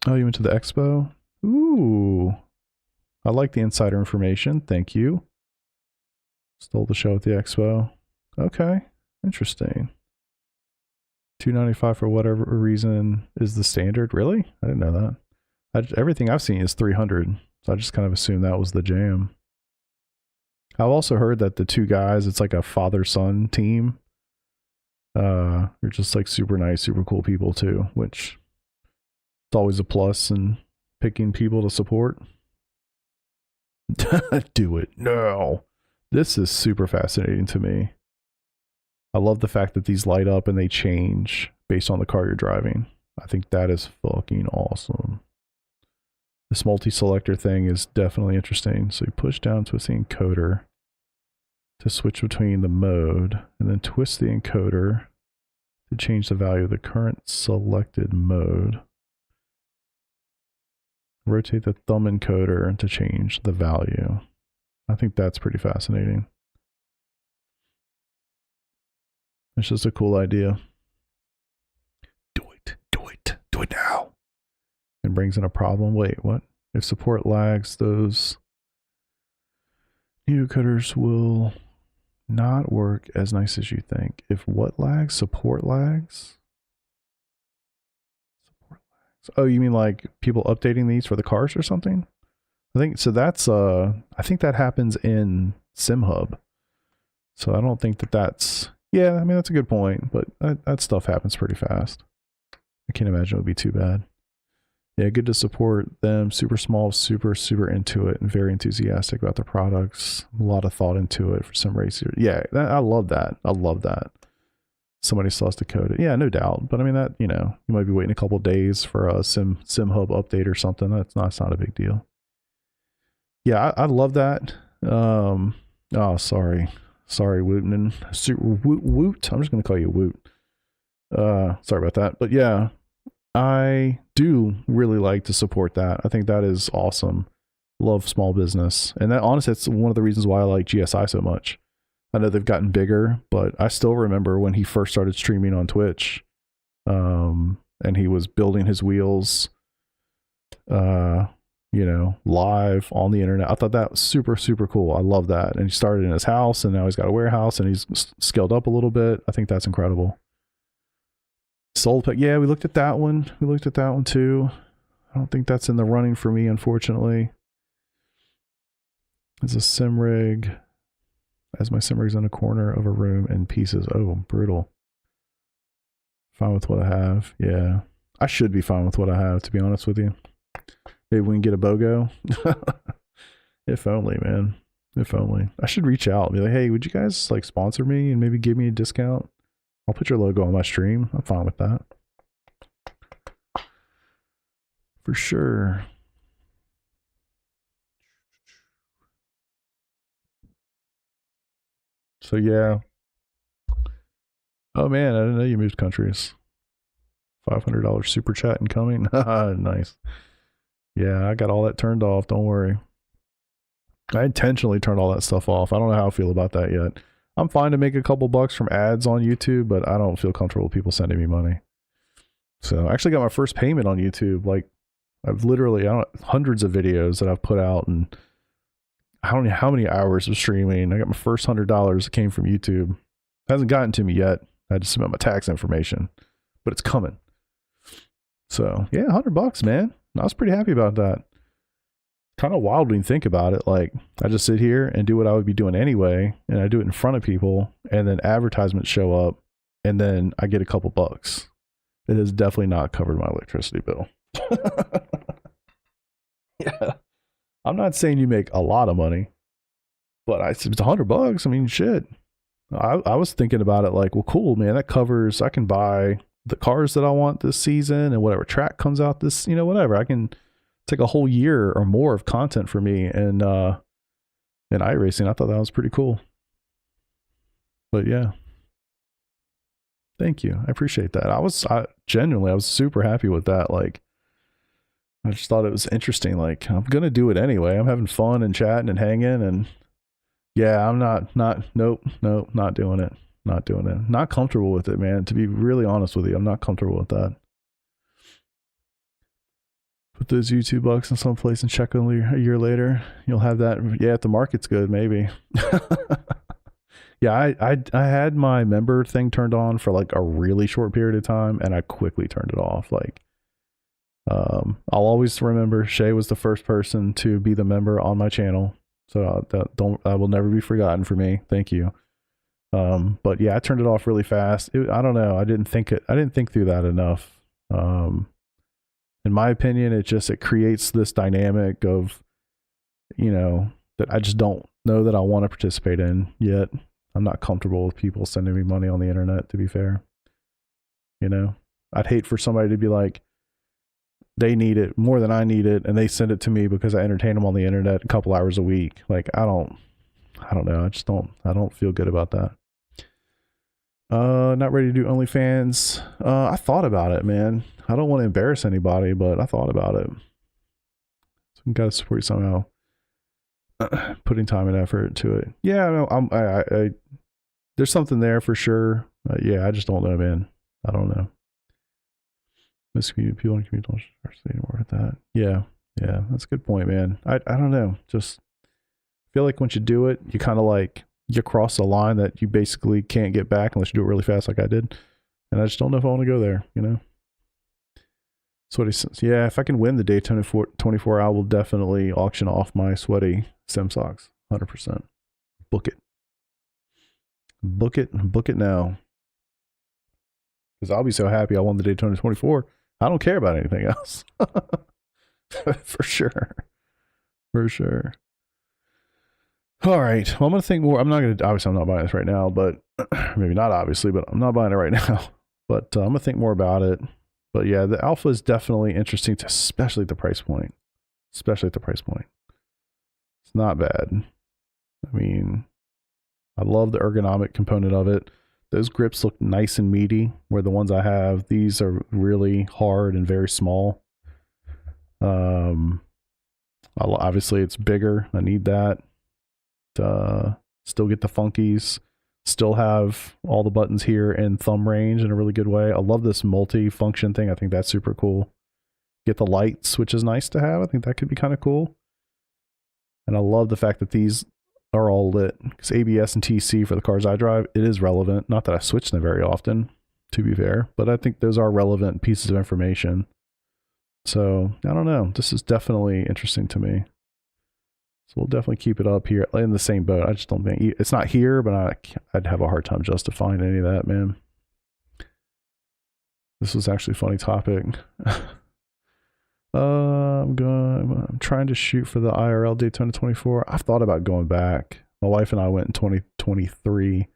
Oh, you went to the expo? Ooh, I like the insider information. Thank you. Stole the show at the expo. Okay, interesting. 295 for whatever reason is the standard. Really? I didn't know that. Everything I've seen is 300, so I just kind of assumed that was the jam. I've also heard that the two guys, it's like a father-son team. They're just like super nice, super cool people too, which it's always a plus in picking people to support. Do it. No. This is super fascinating to me. I love the fact that these light up and they change based on the car you're driving. I think that is fucking awesome. This multi-selector thing is definitely interesting. So you push down, twist the encoder to switch between the mode, and then twist the encoder to change the value of the current selected mode. Rotate the thumb encoder to change the value. I think that's pretty fascinating. It's just a cool idea. Do it now. And brings in a problem. Wait, what? If support lags, those neocutters will not work as nice as you think. If what lags? Support lags? Support lags. Oh, you mean like people updating these for the cars or something? I think so. That's I think that happens in SimHub. So I don't think that's. Yeah, I mean that's a good point, but that stuff happens pretty fast. I can't imagine it would be too bad. Yeah, good to support them. Super small, super into it, and very enthusiastic about their products. A lot of thought into it for some racers. Yeah, I love that. I love that. Somebody still has to code it. Yeah, no doubt. But I mean that, you know, you might be waiting a couple of days for a SimHub update or something. That's not a big deal. Yeah, I love that. Oh, sorry, Wooten. Woot. I'm just gonna call you Woot. Sorry about that. But yeah, I do really like to support that. I think that is awesome. Love small business. And that honestly, it's one of the reasons why I like GSI so much. I know they've gotten bigger, but I still remember when he first started streaming on Twitch, and he was building his wheels, you know, live on the internet. I thought that was super cool. I love that. And he started in his house, and now he's got a warehouse, and he's scaled up a little bit. I think that's incredible. Soul Pack, yeah, we looked at that one. We looked at that one too. I don't think that's in the running for me, unfortunately. It's a sim rig. As my sim rig's in a corner of a room in pieces. Oh, brutal. Fine with what I have. Yeah. I should be fine with what I have, to be honest with you. Maybe we can get a BOGO. If only, man. If only. I should reach out and be like, hey, would you guys like sponsor me and maybe give me a discount? I'll put your logo on my stream. I'm fine with that. For sure. So yeah. Oh man, I didn't know you moved countries. $500 super chat incoming. Nice. Yeah, I got all that turned off. Don't worry. I intentionally turned all that stuff off. I don't know how I feel about that yet. I'm fine to make a couple bucks from ads on YouTube, but I don't feel comfortable with people sending me money. So I actually got my first payment on YouTube. Like I've literally, hundreds of videos that I've put out, and I don't know how many hours of streaming. I got my first $100 that came from YouTube. It hasn't gotten to me yet. I had to submit my tax information, but it's coming. So yeah, $100, man. I was pretty happy about that. Kind of wild when you think about it. Like I just sit here and do what I would be doing anyway, and I do it in front of people, and then advertisements show up, and then I get a couple bucks. It has definitely not covered my electricity bill. Yeah. I'm not saying you make a lot of money, but it's $100. I mean, shit. I was thinking about it like, well, cool, man. That covers, I can buy the cars that I want this season and whatever track comes out this, whatever. I can take a whole year or more of content for me and in iRacing. I thought that was pretty cool. But yeah. Thank you. I appreciate that. I genuinely was super happy with that. Like, I just thought it was interesting. Like, I'm going to do it anyway. I'm having fun and chatting and hanging, and yeah, I'm nope, not doing it. Not doing it. Not comfortable with it, man. To be really honest with you, I'm not comfortable with that. Put those YouTube bucks in some place and check only a year later. You'll have that. Yeah, if the market's good, maybe. Yeah, I had my member thing turned on for like a really short period of time, and I quickly turned it off. Like, I'll always remember Shay was the first person to be the member on my channel, so that will never be forgotten for me. Thank you. But yeah, I turned it off really fast. I don't know. I didn't think through that enough. In my opinion, it creates this dynamic of, that I just don't know that I want to participate in yet. I'm not comfortable with people sending me money on the internet, to be fair. I'd hate for somebody to be like, they need it more than I need it, and they send it to me because I entertain them on the internet a couple hours a week. Like, I don't know. I don't feel good about that. Not ready to do OnlyFans. I thought about it, man. I don't want to embarrass anybody, but I thought about it. So we gotta support you somehow. Putting time and effort into it. Yeah, I there's something there for sure. Yeah, I just don't know, man. I don't know. Miss community, people in the community don't start more with that. Yeah, that's a good point, man. I don't know. Just feel like once you do it, you kind of like, you cross a line that you basically can't get back unless you do it really fast like I did. And I just don't know if I want to go there, That's what he says. Yeah, if I can win the Daytona 24, I will definitely auction off my sweaty sim socks. 100%. Book it. Book it now. Because I'll be so happy I won the Daytona 24. I don't care about anything else. For sure. All right. Well, I'm going to think more. Obviously I'm not buying this right now, but maybe not obviously, but I'm not buying it right now. But I'm going to think more about it. But yeah, the Alpha is definitely interesting, especially at the price point. It's not bad. I mean, I love the ergonomic component of it. Those grips look nice and meaty, where the ones I have, these are really hard and very small. Obviously it's bigger. I need that. Still get the funkies. Still have all the buttons here in thumb range in a really good way. I love this multi-function thing. I think that's super cool. Get the lights, which is nice to have. I think that could be kind of cool. And I love the fact that these are all lit, because ABS and TC for the cars I drive, it is relevant. Not that I switch them very often, to be fair, but I think those are relevant pieces of information. So I don't know. This is definitely interesting to me. So we'll definitely keep it up here in the same boat. I just don't think it's not here, but I'd have a hard time justifying any of that, man. This was actually a funny topic. I'm trying to shoot for the IRL Daytona 24. I've thought about going back. My wife and I went in 2023.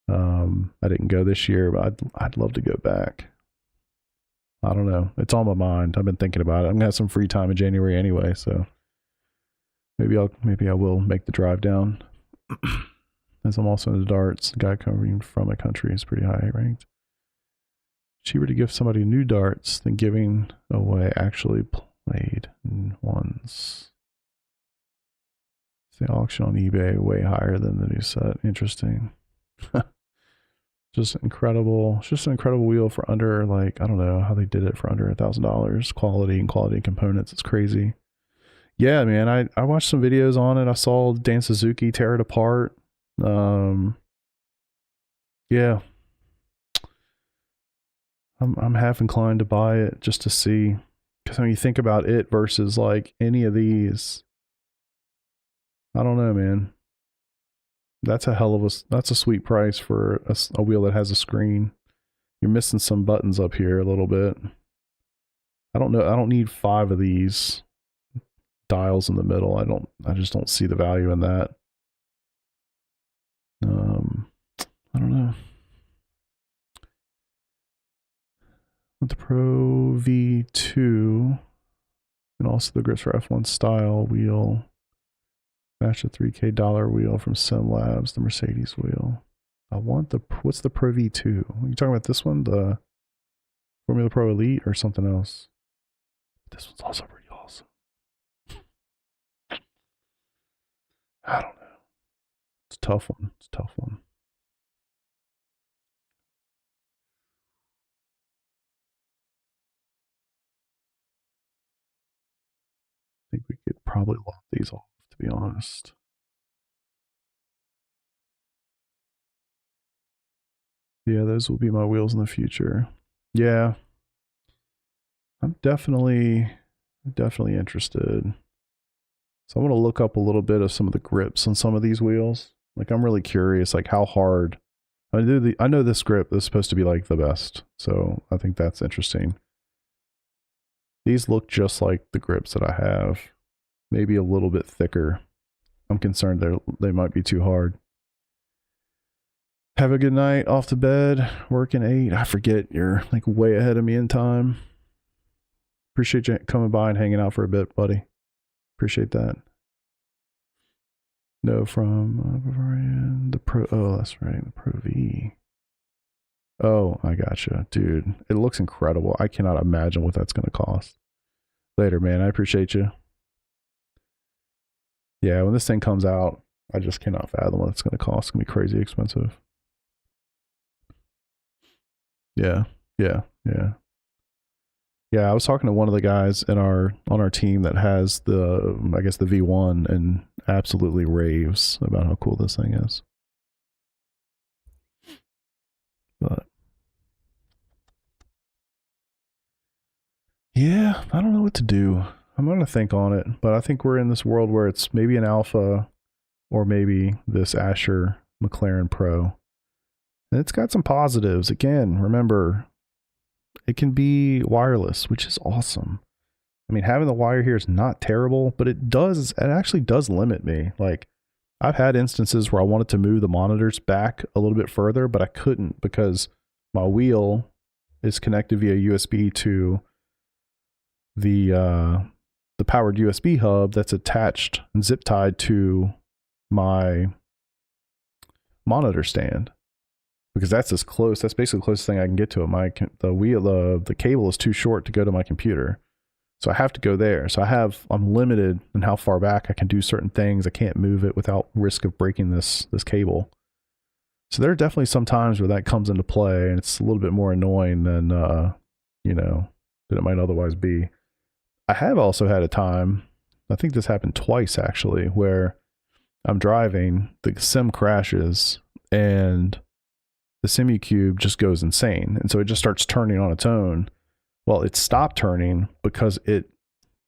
I didn't go this year, but I'd love to go back. I don't know. It's on my mind. I've been thinking about it. I'm gonna have some free time in January anyway, so maybe I will make the drive down. As I'm also into darts. The guy coming from my country is pretty high ranked. Cheaper to give somebody new darts than giving away actually played ones. The auction on eBay way higher than the new set. Interesting. Just incredible. It's just an incredible wheel for under, like, I don't know how they did it for under $1,000. Quality components. It's crazy. Yeah, man. I watched some videos on it. I saw Dan Suzuki tear it apart. Yeah. I'm half inclined to buy it just to see, because when you think about it versus like any of these, I don't know, man. That's a sweet price for a wheel that has a screen. You're missing some buttons up here a little bit. I don't know. I don't need 5 of these dials in the middle. I just don't see the value in that. I don't know. With the Pro V2 and also the grips for F1 style wheel. Match a $3K wheel from Sim Labs, the Mercedes wheel. I want what's the Pro V2? Are you talking about this one, the Formula Pro Elite, or something else? This one's also pretty awesome. I don't know. It's a tough one. It's a tough one. I think we could probably lock these off, to be honest. Yeah, those will be my wheels in the future. Yeah. I'm definitely interested. So I'm going to look up a little bit of some of the grips on some of these wheels. Like, I'm really curious, like how hard. I know this grip is supposed to be like the best, so I think that's interesting. These look just like the grips that I have, maybe a little bit thicker. I'm concerned they might be too hard. Have a good night. Off to bed. Working 8. I forget you're like way ahead of me in time. Appreciate you coming by and hanging out for a bit, buddy. Appreciate that. No, from the Pro. Oh, that's right. The Pro V. Oh, I gotcha. Dude, it looks incredible. I cannot imagine what that's going to cost. Later, man. I appreciate you. Yeah, when this thing comes out, I just cannot fathom what it's going to cost. It's going to be crazy expensive. Yeah. Yeah, I was talking to one of the guys on our team that has the V1 and absolutely raves about how cool this thing is. But yeah, I don't know what to do. I'm going to think on it, but I think we're in this world where it's maybe an Alpha or maybe this Asher McLaren Pro. And it's got some positives. Again, remember, it can be wireless, which is awesome. I mean, having the wire here is not terrible, but it actually does limit me. Like, I've had instances where I wanted to move the monitors back a little bit further, but I couldn't because my wheel is connected via USB to the powered USB hub that's attached and zip tied to my monitor stand. Because that's as close. That's basically the closest thing I can get to it. The cable is too short to go to my computer, so I have to go there. So I'm limited in how far back I can do certain things. I can't move it without risk of breaking this cable. So there are definitely some times where that comes into play, and it's a little bit more annoying than than it might otherwise be. I have also had a time, I think this happened twice actually, where I'm driving, the sim crashes, and the Simucube just goes insane. And so it just starts turning on its own. Well, it stopped turning because it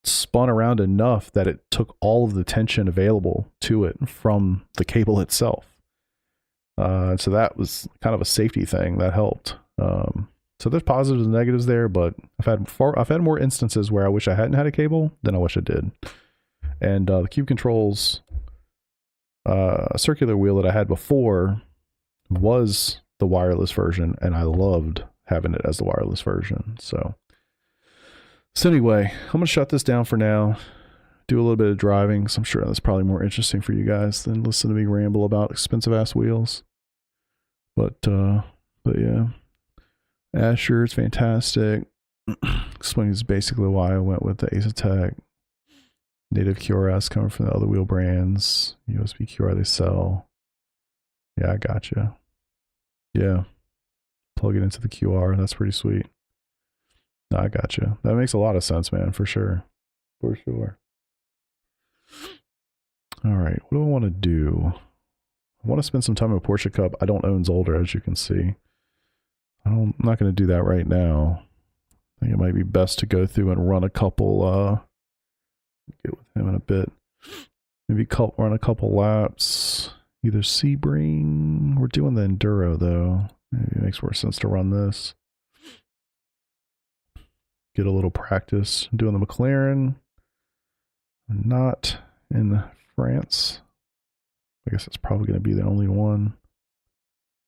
spun around enough that it took all of the tension available to it from the cable itself. So that was kind of a safety thing that helped. So there's positives and negatives there, but I've had more instances where I wish I hadn't had a cable than I wish I did. And the Cube controls, a circular wheel that I had before was the wireless version, and I loved having it as the wireless version. So anyway, I'm gonna shut this down for now. Do a little bit of driving, because I'm sure that's probably more interesting for you guys than listen to me ramble about expensive ass wheels. But yeah, Asher is fantastic. Explains basically why I went with the Ace native QRS coming from the other wheel brands. USB QR they sell. Yeah, I gotcha. Yeah, plug it into the QR. That's pretty sweet. No, I gotcha. That makes a lot of sense, man. For sure. For sure. All right, what do I want to do? I want to spend some time in Porsche Cup. I don't own Zolder, as you can see. I'm not going to do that right now. I think it might be best to go through and run a couple, get with him in a bit. Maybe run a couple laps. Either Sebring. We're doing the Enduro, though. Maybe it makes more sense to run this. Get a little practice doing the McLaren. Not in France. I guess it's probably going to be the only one.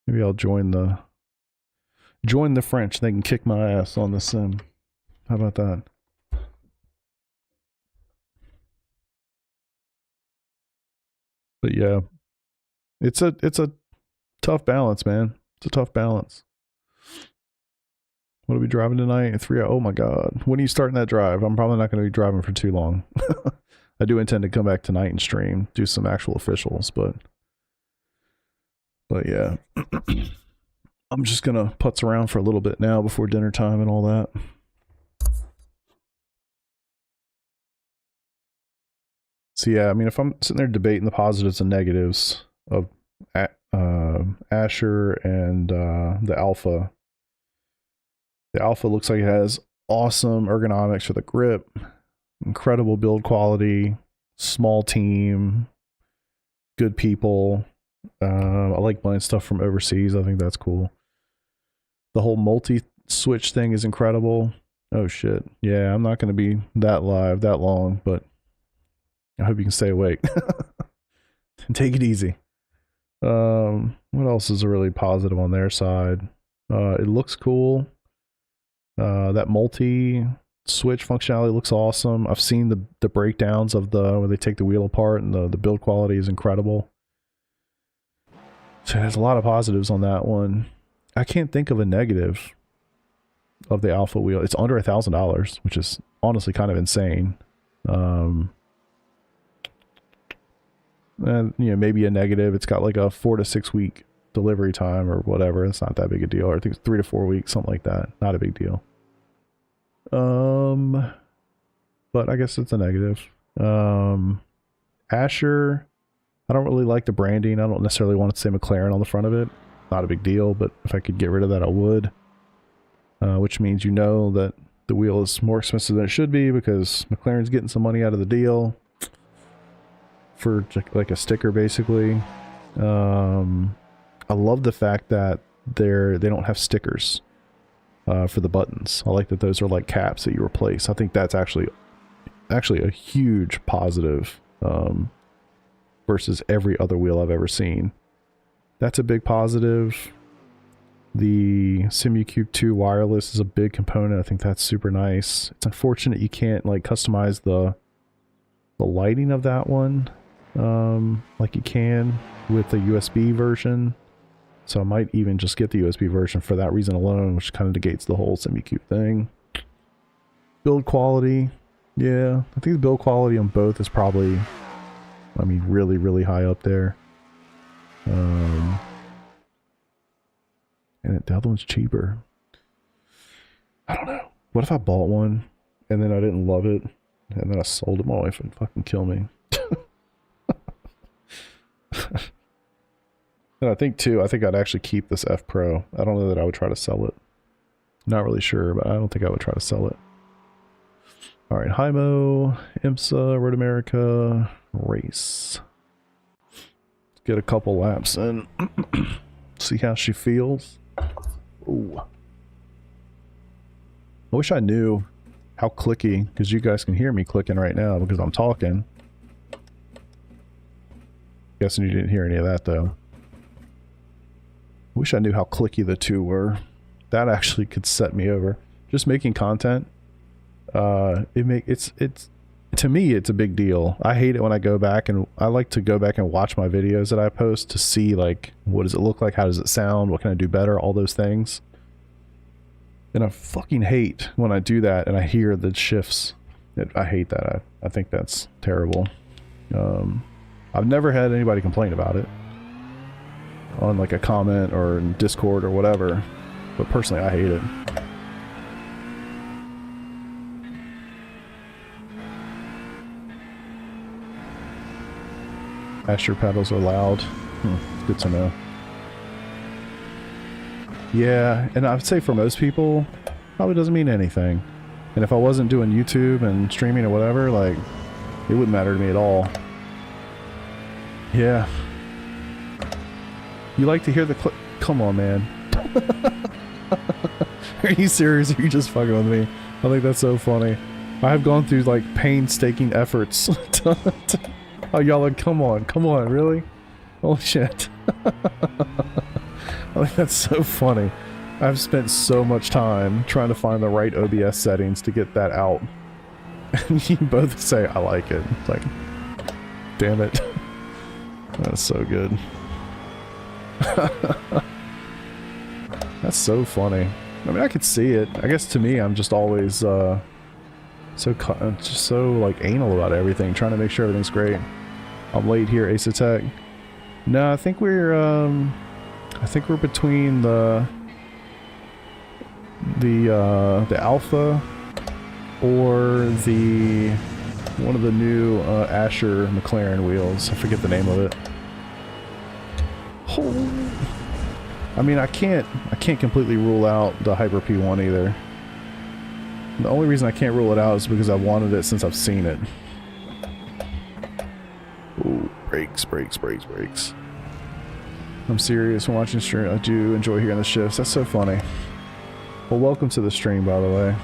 Maybe I'll join the French. They can kick my ass on the sim. How about that? But yeah, it's a tough balance, man. It's a tough balance. What are we driving tonight? 3 hours. Oh my God. When are you starting that drive? I'm probably not going to be driving for too long. I do intend to come back tonight and stream, do some actual officials, but yeah. I'm just going to putz around for a little bit now before dinner time and all that. So yeah, I mean, if I'm sitting there debating the positives and negatives of Asher and the Alpha looks like it has awesome ergonomics for the grip, incredible build quality, small team, good people. I like buying stuff from overseas. I think that's cool. The whole multi-switch thing is incredible. Oh shit. Yeah, I'm not going to be that live that long, but I hope you can stay awake. And take it easy. What else is really positive on their side? It looks cool. That multi-switch functionality looks awesome. I've seen the breakdowns of where they take the wheel apart, and the build quality is incredible. So there's a lot of positives on that one. I can't think of a negative of the Alpha wheel. It's under $1,000, which is honestly kind of insane. And maybe a negative. It's got like a 4 to 6 week delivery time or whatever. It's not that big a deal. Or I think it's 3 to 4 weeks, something like that. Not a big deal. But I guess it's a negative. Asher, I don't really like the branding. I don't necessarily want to say McLaren on the front of it. Not a big deal, but if I could get rid of that, I would. Which means that the wheel is more expensive than it should be because McLaren's getting some money out of the deal for like a sticker, basically. I love the fact that they don't have stickers for the buttons. I like that those are like caps that you replace. I think that's actually a huge positive versus every other wheel I've ever seen. That's a big positive. The Simucube 2 wireless is a big component. I think that's super nice. It's unfortunate you can't like customize the lighting of that one like you can with the USB version. So I might even just get the USB version for that reason alone, which kind of negates the whole Simucube thing. Build quality. Yeah, I think the build quality on both is probably, I mean, really, really high up there. And the other one's cheaper. I don't know. What if I bought one and then I didn't love it and then I sold it? My wife would fucking kill me. And I think I'd actually keep this F Pro. I don't know that I would try to sell it. Not really sure, but I don't think I would try to sell it. All right, Hymo, IMSA, Road America, race. Let's get a couple laps in. See how she feels. Ooh. I wish I knew how clicky, because you guys can hear me clicking right now because I'm talking. Guessing you didn't hear any of that though. Wish I knew how clicky the two were. That actually could set me over. Just making content. It's to me it's a big deal. I hate it when I go back, and I like to go back and watch my videos that I post to see like what does it look like, how does it sound, what can I do better, all those things. And I fucking hate when I do that and I hear the shifts. I hate that. I think that's terrible. I've never had anybody complain about it on like a comment or in Discord or whatever, but personally I hate it. Asher pedals are loud. Good to know. Yeah, and I would say for most people, probably doesn't mean anything. And if I wasn't doing YouTube and streaming or whatever, like, it wouldn't matter to me at all. Yeah. You like to hear the clip? Come on, man. Are you serious? Or are you just fucking with me? I think that's so funny. I have gone through, like, painstaking efforts oh, y'all like, come on, really? Holy shit. I think that's so funny. I've spent so much time trying to find the right OBS settings to get that out. And you both say, I like it. It's like, damn it. That's so good. That's so funny. I mean, I could see it. I guess to me, I'm just always just so like anal about everything, trying to make sure everything's great. I'm late here, Ace Attack. No, I think we're between the Alpha or the one of the new Asher McLaren wheels. I forget the name of it. Oh. I mean, I can't completely rule out the Hyper P1 either. The only reason I can't rule it out is because I've wanted it since I've seen it. Ooh, brakes. I'm serious when watching stream. I do enjoy hearing the shifts. That's so funny. Well, welcome to the stream, by the way.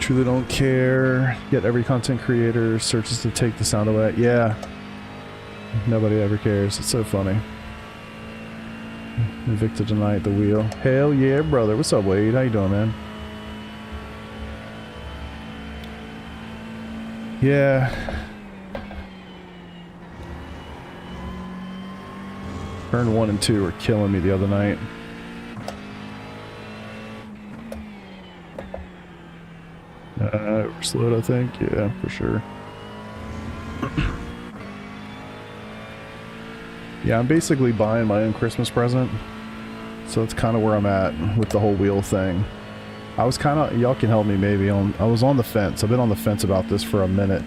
Truly don't care, yet every content creator searches to take the sound away. Yeah. Nobody ever cares. It's so funny. Evicted tonight, the wheel. Hell yeah, brother. What's up, Wade? How you doing, man? Yeah. Turn 1 and 2 were killing me the other night. Overslowed, I think. Yeah, for sure. Yeah, I'm basically buying my own Christmas present. So that's kind of where I'm at with the whole wheel thing. I was kind of, y'all can help me maybe, I was on the fence. I've been on the fence about this for a minute.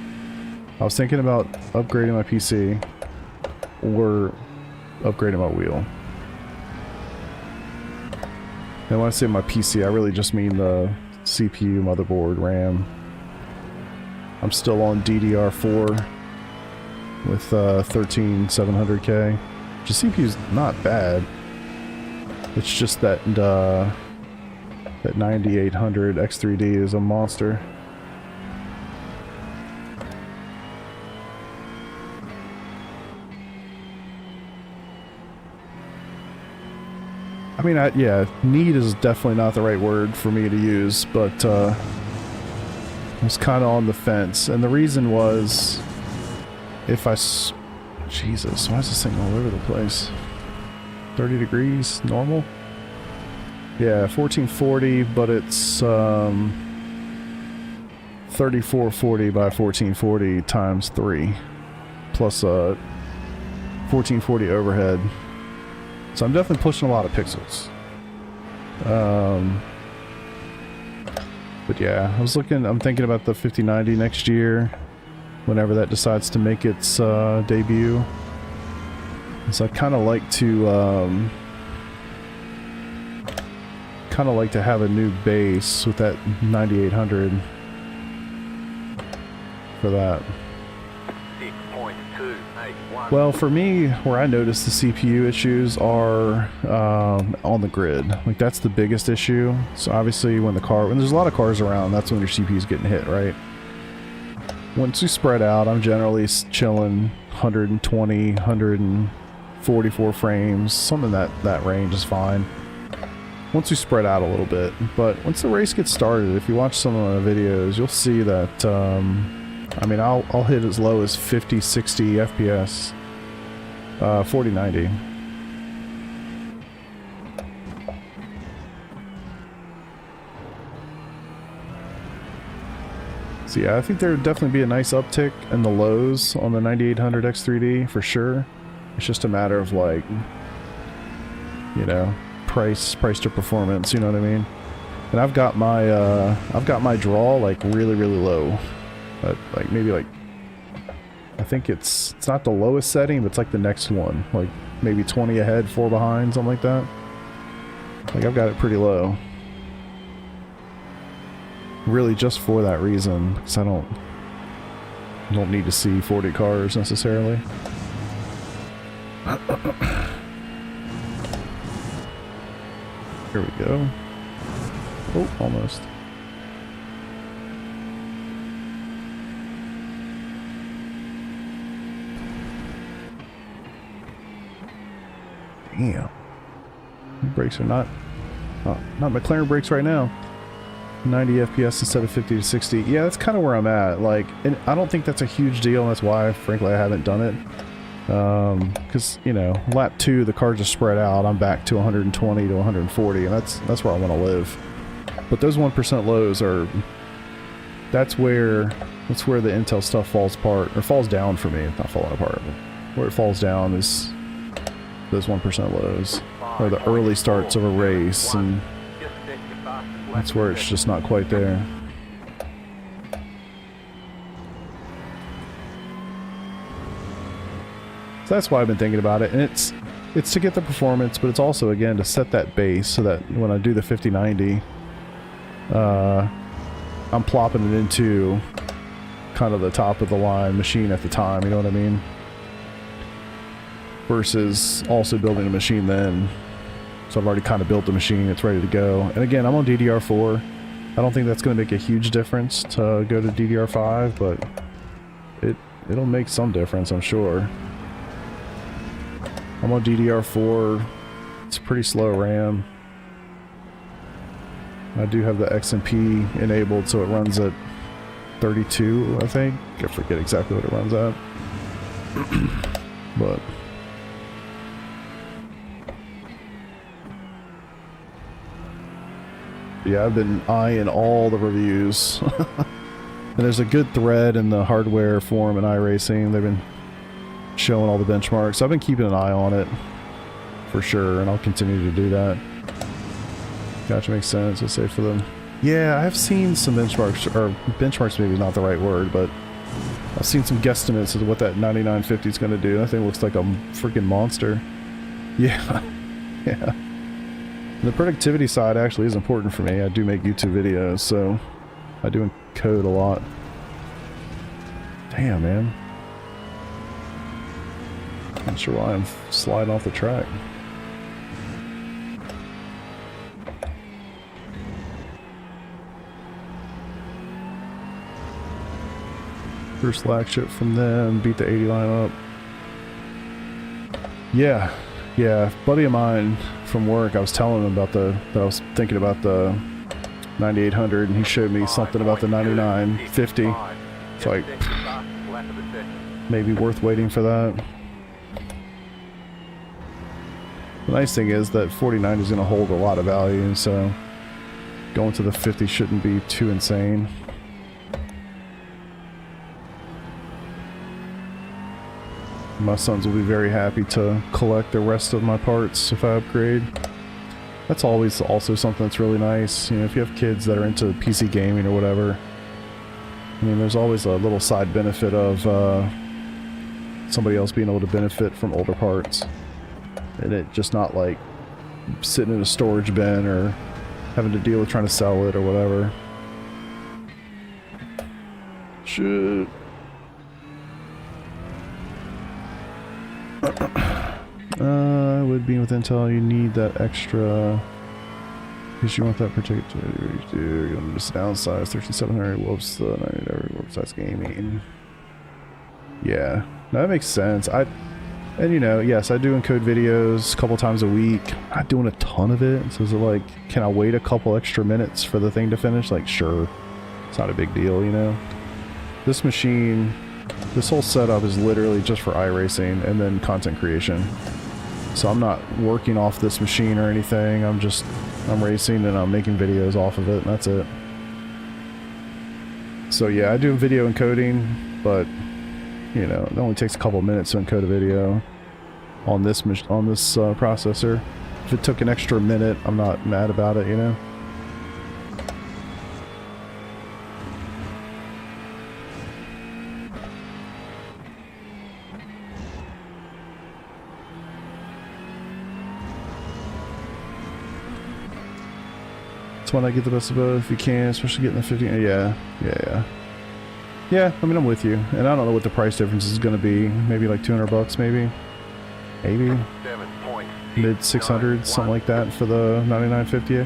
I was thinking about upgrading my PC or upgrading my wheel. And when I say my PC, I really just mean the CPU, motherboard, RAM. I'm still on DDR4 with 13700K. The CPU's not bad. It's just that that 9800 X3D is a monster. I mean, yeah, need is definitely not the right word for me to use, but I was kind of on the fence. And the reason was, if I... Jesus, why is this thing all over the place? 30 degrees, normal? Yeah, 1440, but it's 3440 by 1440 times 3, plus 1440 overhead. So I'm definitely pushing a lot of pixels. But yeah, I'm thinking about the 5090 next year, whenever that decides to make its debut. So I kind of like to have a new base with that 9800 for that. Well, for me, where I notice the CPU issues are on the grid. Like, that's the biggest issue. So obviously when there's a lot of cars around, that's when your CPU is getting hit, right? Once you spread out, I'm generally chilling 120, 144 frames, something that range is fine. Once you spread out a little bit, but once the race gets started, if you watch some of my videos, you'll see that, I mean, I'll hit as low as 50, 60 FPS, 40, 90. So yeah, I think there would definitely be a nice uptick in the lows on the 9800 X3D for sure. It's just a matter of, like, you know, price to performance, you know what I mean? And I've got my draw like really low, but like maybe like, I think it's not the lowest setting, but it's like the next one, like maybe 20 ahead, 4 behind, something like that. Like, I've got it pretty low, really just for that reason, because I don't need to see 40 cars necessarily. Here we go. Oh, almost. Damn. Brakes are not McLaren brakes right now. 90 FPS instead of 50 to 60. Yeah, that's kind of where I'm at. Like, and I don't think that's a huge deal, and that's why, frankly, I haven't done it. Because, you know, lap 2, the cars are spread out. I'm back to 120 to 140, and that's where I want to live. But those 1% lows are, that's where the Intel stuff falls apart, or falls down for me. It's not falling apart, but where it falls down is those 1% lows, or the early starts of a race, and that's where it's just not quite there. So that's why I've been thinking about it, and it's to get the performance, but it's also, again, to set that base so that when I do the 5090, I'm plopping it into kind of the top of the line machine at the time, you know what I mean? Versus also building a machine then. So I've already kind of built the machine, it's ready to go. And again, I'm on DDR4. I don't think that's going to make a huge difference to go to DDR5, but it'll make some difference, I'm sure. I'm on DDR4. It's pretty slow RAM. I do have the XMP enabled, so it runs at 32, I think. I forget exactly what it runs at. But yeah, I've been eyeing all the reviews. And there's a good thread in the hardware forum in iRacing. They've been showing all the benchmarks. I've been keeping an eye on it for sure, and I'll continue to do that. Gotcha, makes sense. Let's say for them. Yeah, I've seen some benchmarks, or benchmarks maybe not the right word, but I've seen some guesstimates of what that 9950 is going to do. That thing looks like a freaking monster. Yeah. Yeah. And the productivity side actually is important for me. I do make YouTube videos, so I do encode a lot. Damn, man. Not sure why I'm sliding off the track. First lag chip from them, beat the 80 line up. Yeah, yeah. Buddy of mine from work, I was telling him about that I was thinking about the 9800, and he showed me something about the 9950. It's like, maybe worth waiting for that. The nice thing is that 49 is going to hold a lot of value, so going to the 50 shouldn't be too insane. My sons will be very happy to collect the rest of my parts if I upgrade. That's always also something that's really nice. You know, if you have kids that are into PC gaming or whatever, I mean, there's always a little side benefit of somebody else being able to benefit from older parts. And it just not like sitting in a storage bin or having to deal with trying to sell it or whatever. Shit. Would be with Intel, you need that extra because you want that particular you want to just downsize 3700 whoops the 90 whoops size gaming. Yeah, no, that makes sense. And you know, yes, I do encode videos a couple times a week. I'm not doing a ton of it, so is it like, can I wait a couple extra minutes for the thing to finish? Like, sure, it's not a big deal, you know. This machine, this whole setup is literally just for iRacing and then content creation. So I'm not working off this machine or anything. I'm racing and I'm making videos off of it, and that's it. So yeah, I do video encoding, but you know, it only takes a couple minutes to encode a video on this processor. If it took an extra minute, I'm not mad about it, you know. That's when I get the best of both if you can, especially getting the 50. Yeah. Yeah, I mean, I'm with you. And I don't know what the price difference is going to be. Maybe like 200 bucks, maybe. Maybe. Mid 600s, something like that for the 9950.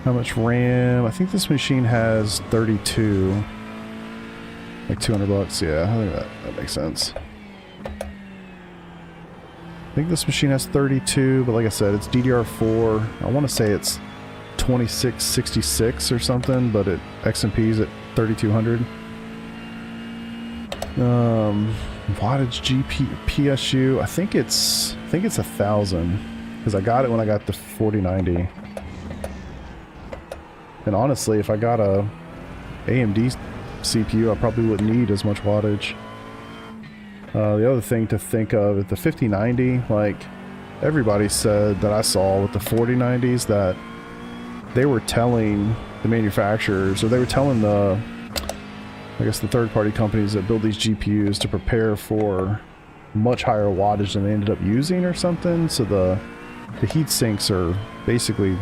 How much RAM? I think this machine has 32. Like 200 bucks. Yeah, I think that makes sense. I think this machine has 32, but like I said, it's DDR4. I want to say it's 2666 or something, but it XMP's at 3200. Wattage PSU, I think it's 1,000 because I got it when I got the 4090. And honestly, if I got a AMD CPU, I probably wouldn't need as much wattage. The other thing to think of at the 5090, like everybody said that I saw with the 4090s that they were telling the manufacturers, or they were telling the, I guess the third-party companies that build these GPUs to prepare for much higher wattage than they ended up using or something. So the heat sinks are basically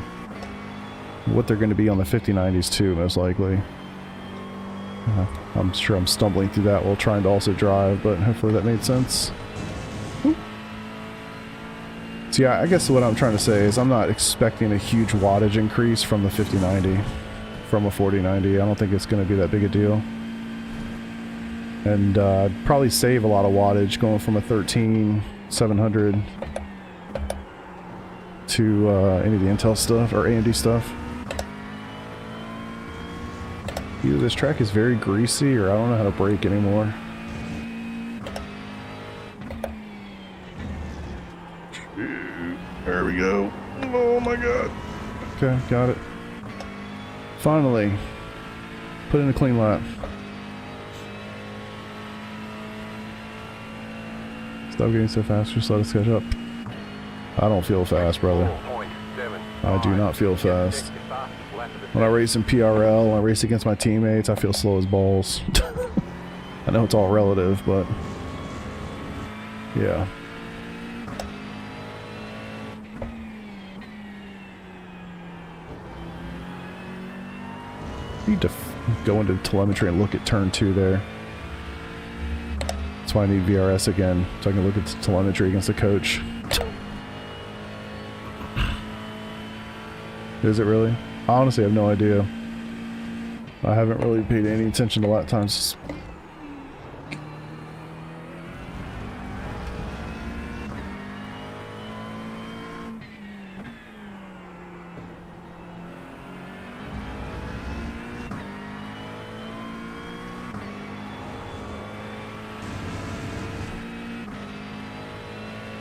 what they're going to be on the 5090s too, most likely. I'm sure I'm stumbling through that while trying to also drive, but hopefully that made sense. Woo. So yeah, I guess what I'm trying to say is I'm not expecting a huge wattage increase from the 5090, from a 4090. I don't think it's going to be that big a deal. And I'd probably save a lot of wattage going from a 13700 to any of the Intel stuff or AMD stuff. Either this track is very greasy or I don't know how to brake anymore. There we go. Oh my god. Okay, got it. Finally. Put in a clean lap. Stop getting so fast, just let us catch up. I don't feel fast, brother. I do not feel fast. When I race in PRL, when I race against my teammates, I feel slow as balls. I know it's all relative, but yeah. I need to go into telemetry and look at turn 2 there. That's why I need VRS again, so I can look at the telemetry against the coach. Is it really? I honestly have no idea. I haven't really paid any attention to lap times.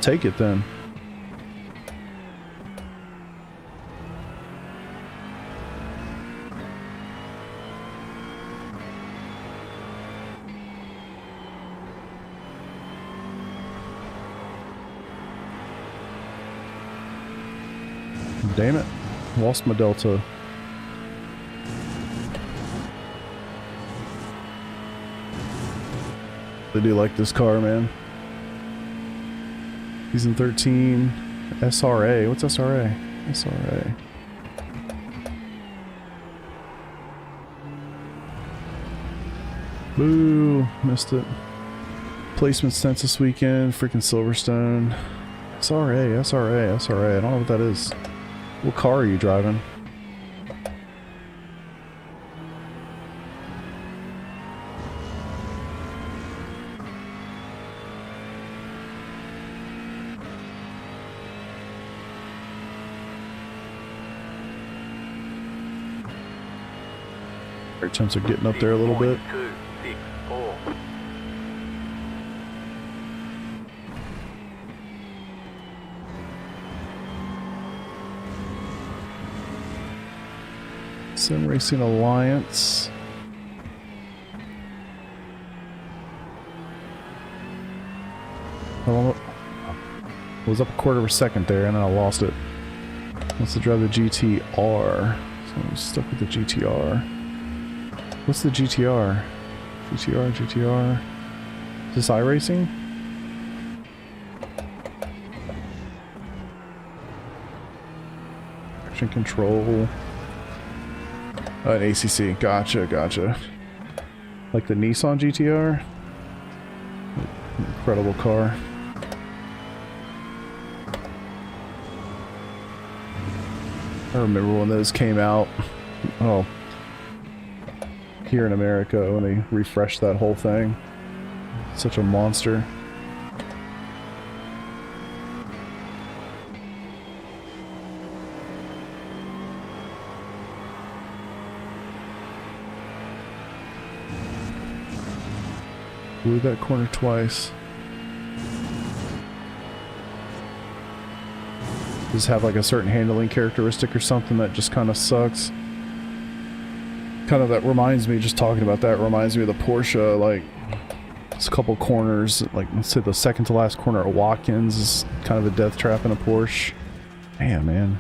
Take it then. Damn it. Lost my delta. I do like this car, man. Season 13 SRA. What's SRA? SRA. Boo, missed it. Placement stints this weekend, freaking Silverstone. SRA, SRA, SRA. I don't know what that is. What car are you driving? Our attempts are getting up there a little bit. Sim Racing Alliance. I was up a quarter of a second there and then I lost it. Wants to drive the GTR. So I'm stuck with the GTR. What's the GTR? GTR. Is this iRacing? Traction control. An ACC. Gotcha. Like the Nissan GTR? Incredible car. I remember when those came out. Oh. Here in America when they refreshed that whole thing. Such a monster. Blew that corner twice. Does have like a certain handling characteristic or something that just kind of sucks. Kind of that reminds me, just talking about that reminds me of the Porsche, like it's a couple corners, like let's say the second to last corner at Watkins is kind of a death trap in a Porsche. Damn, man.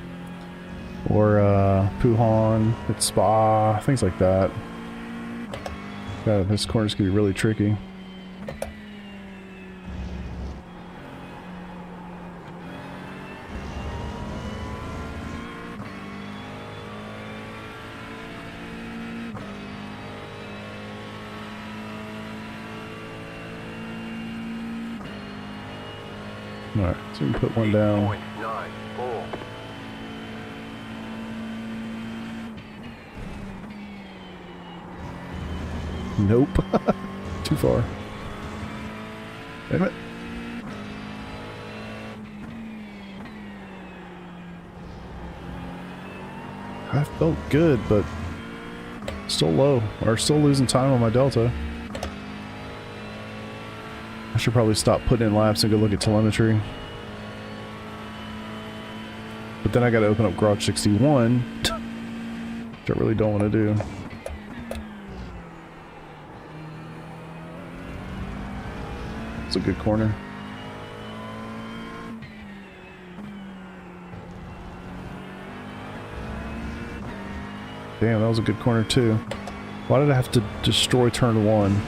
Or Puhan at Spa, things like that. God, this corner's gonna be really tricky. Alright, so we can put one down. Nope. Too far. Damn it. I felt good, but still low. Or still losing time on my Delta. I should probably stop putting in laps and go look at telemetry. But then I gotta open up Garage 61, which I really don't want to do. It's a good corner. Damn, that was a good corner too. Why did I have to destroy turn one?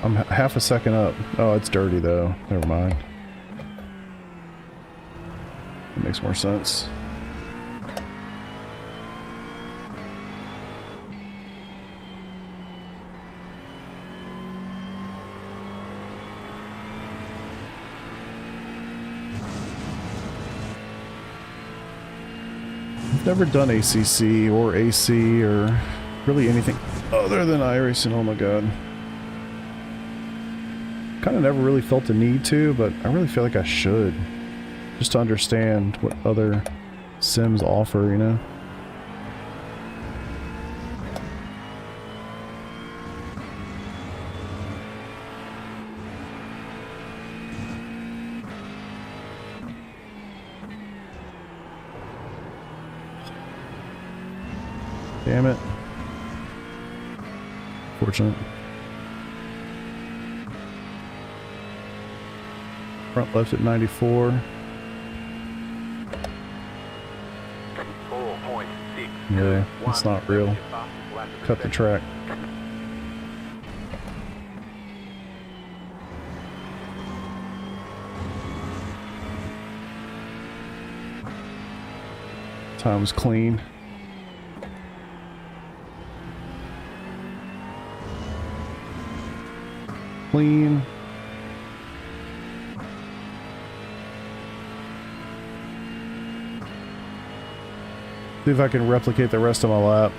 I'm half a second up. Oh, it's dirty though. Never mind. That makes more sense. I've never done ACC or AC or really anything other than iRacing. Oh my god. Kind of never really felt the need to, but I really feel like I should. Just to understand what other sims offer, you know? Damn it. Fortunate. Front left at 94. 4.6. Yeah, it's not real. Cut the track. time was clean. Clean. See if I can replicate the rest of my lap.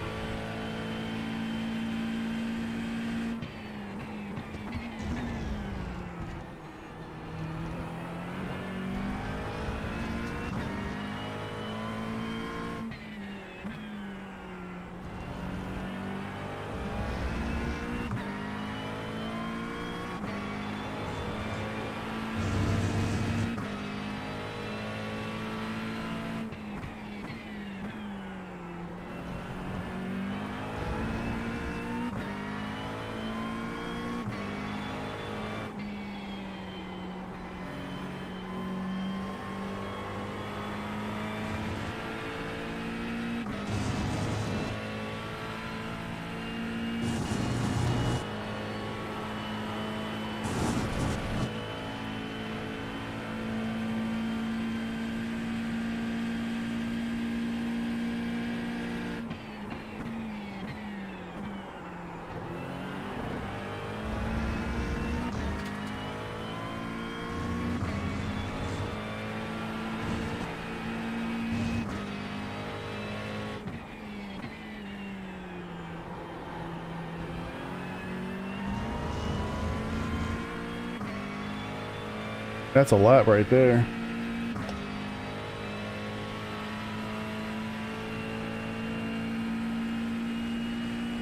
That's a lot right there.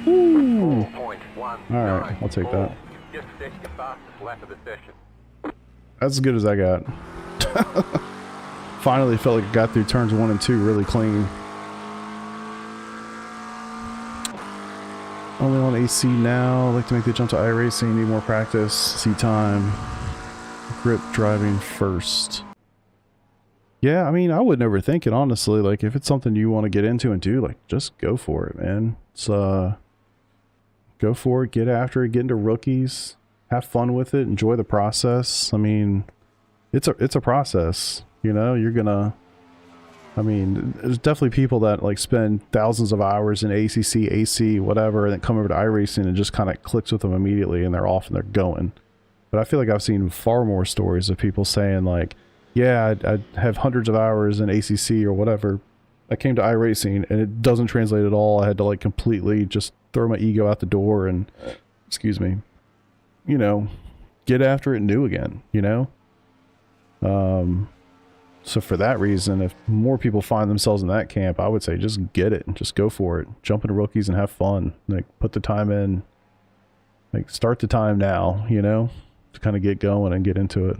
Ooh. Alright, I'll take that. That's as good as I got. Finally felt like I got through turns 1 and 2 really clean. Only on AC now. I'd like to make the jump to iRacing. Need more practice. See time. Grip driving first. Yeah, I mean, I would never think it, honestly. Like, if it's something you want to get into and do, like, just go for it, man. It's, go for it, get after it, get into rookies, have fun with it, enjoy the process. I mean, it's a process, you know. You're gonna, I mean, there's definitely people that like spend thousands of hours in ACC, AC, whatever, and then come over to iRacing and just kind of clicks with them immediately and they're off and they're going. But I feel like I've seen far more stories of people saying like, yeah, I have hundreds of hours in ACC or whatever. I came to iRacing and it doesn't translate at all. I had to like completely just throw my ego out the door and, excuse me, you know, get after it new again, you know? So for that reason, if more people find themselves in that camp, I would say just get it and just go for it. Jump into rookies and have fun. Like, put the time in. Like, start the time now, you know, to kind of get going and get into it.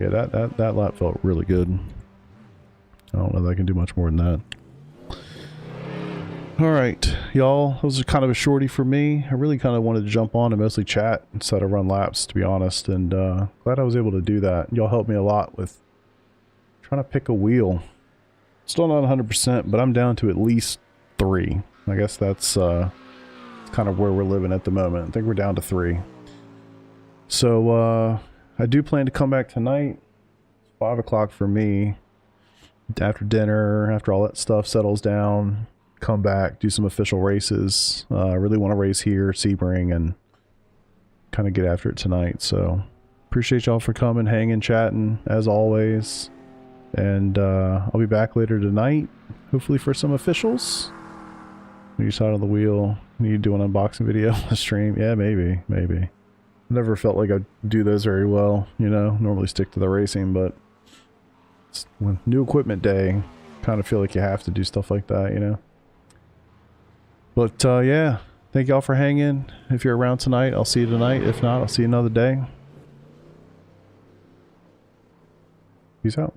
Yeah, that lap felt really good. I don't know that I can do much more than that. Alright, y'all, that was kind of a shorty for me. I really kind of wanted to jump on and mostly chat instead of run laps, to be honest, and glad I was able to do that. Y'all helped me a lot with trying to pick a wheel. Still not 100%, but I'm down to at least 3. I guess that's kind of where we're living at the moment. I think we're down to 3. So, I do plan to come back tonight. It's 5 o'clock for me. After dinner, after all that stuff settles down, come back, do some official races. I really want to race here, Sebring, and kind of get after it tonight. So, appreciate y'all for coming, hanging, chatting, as always. And I'll be back later tonight, hopefully for some officials. You side on the wheel. Need to do an unboxing video on the stream. Yeah, maybe. Never felt like I'd do those very well, you know. Normally stick to the racing, but it's when new equipment day, kind of feel like you have to do stuff like that, you know. But yeah, thank y'all for hanging. If you're around tonight, I'll see you tonight. If not, I'll see you another day. Peace out.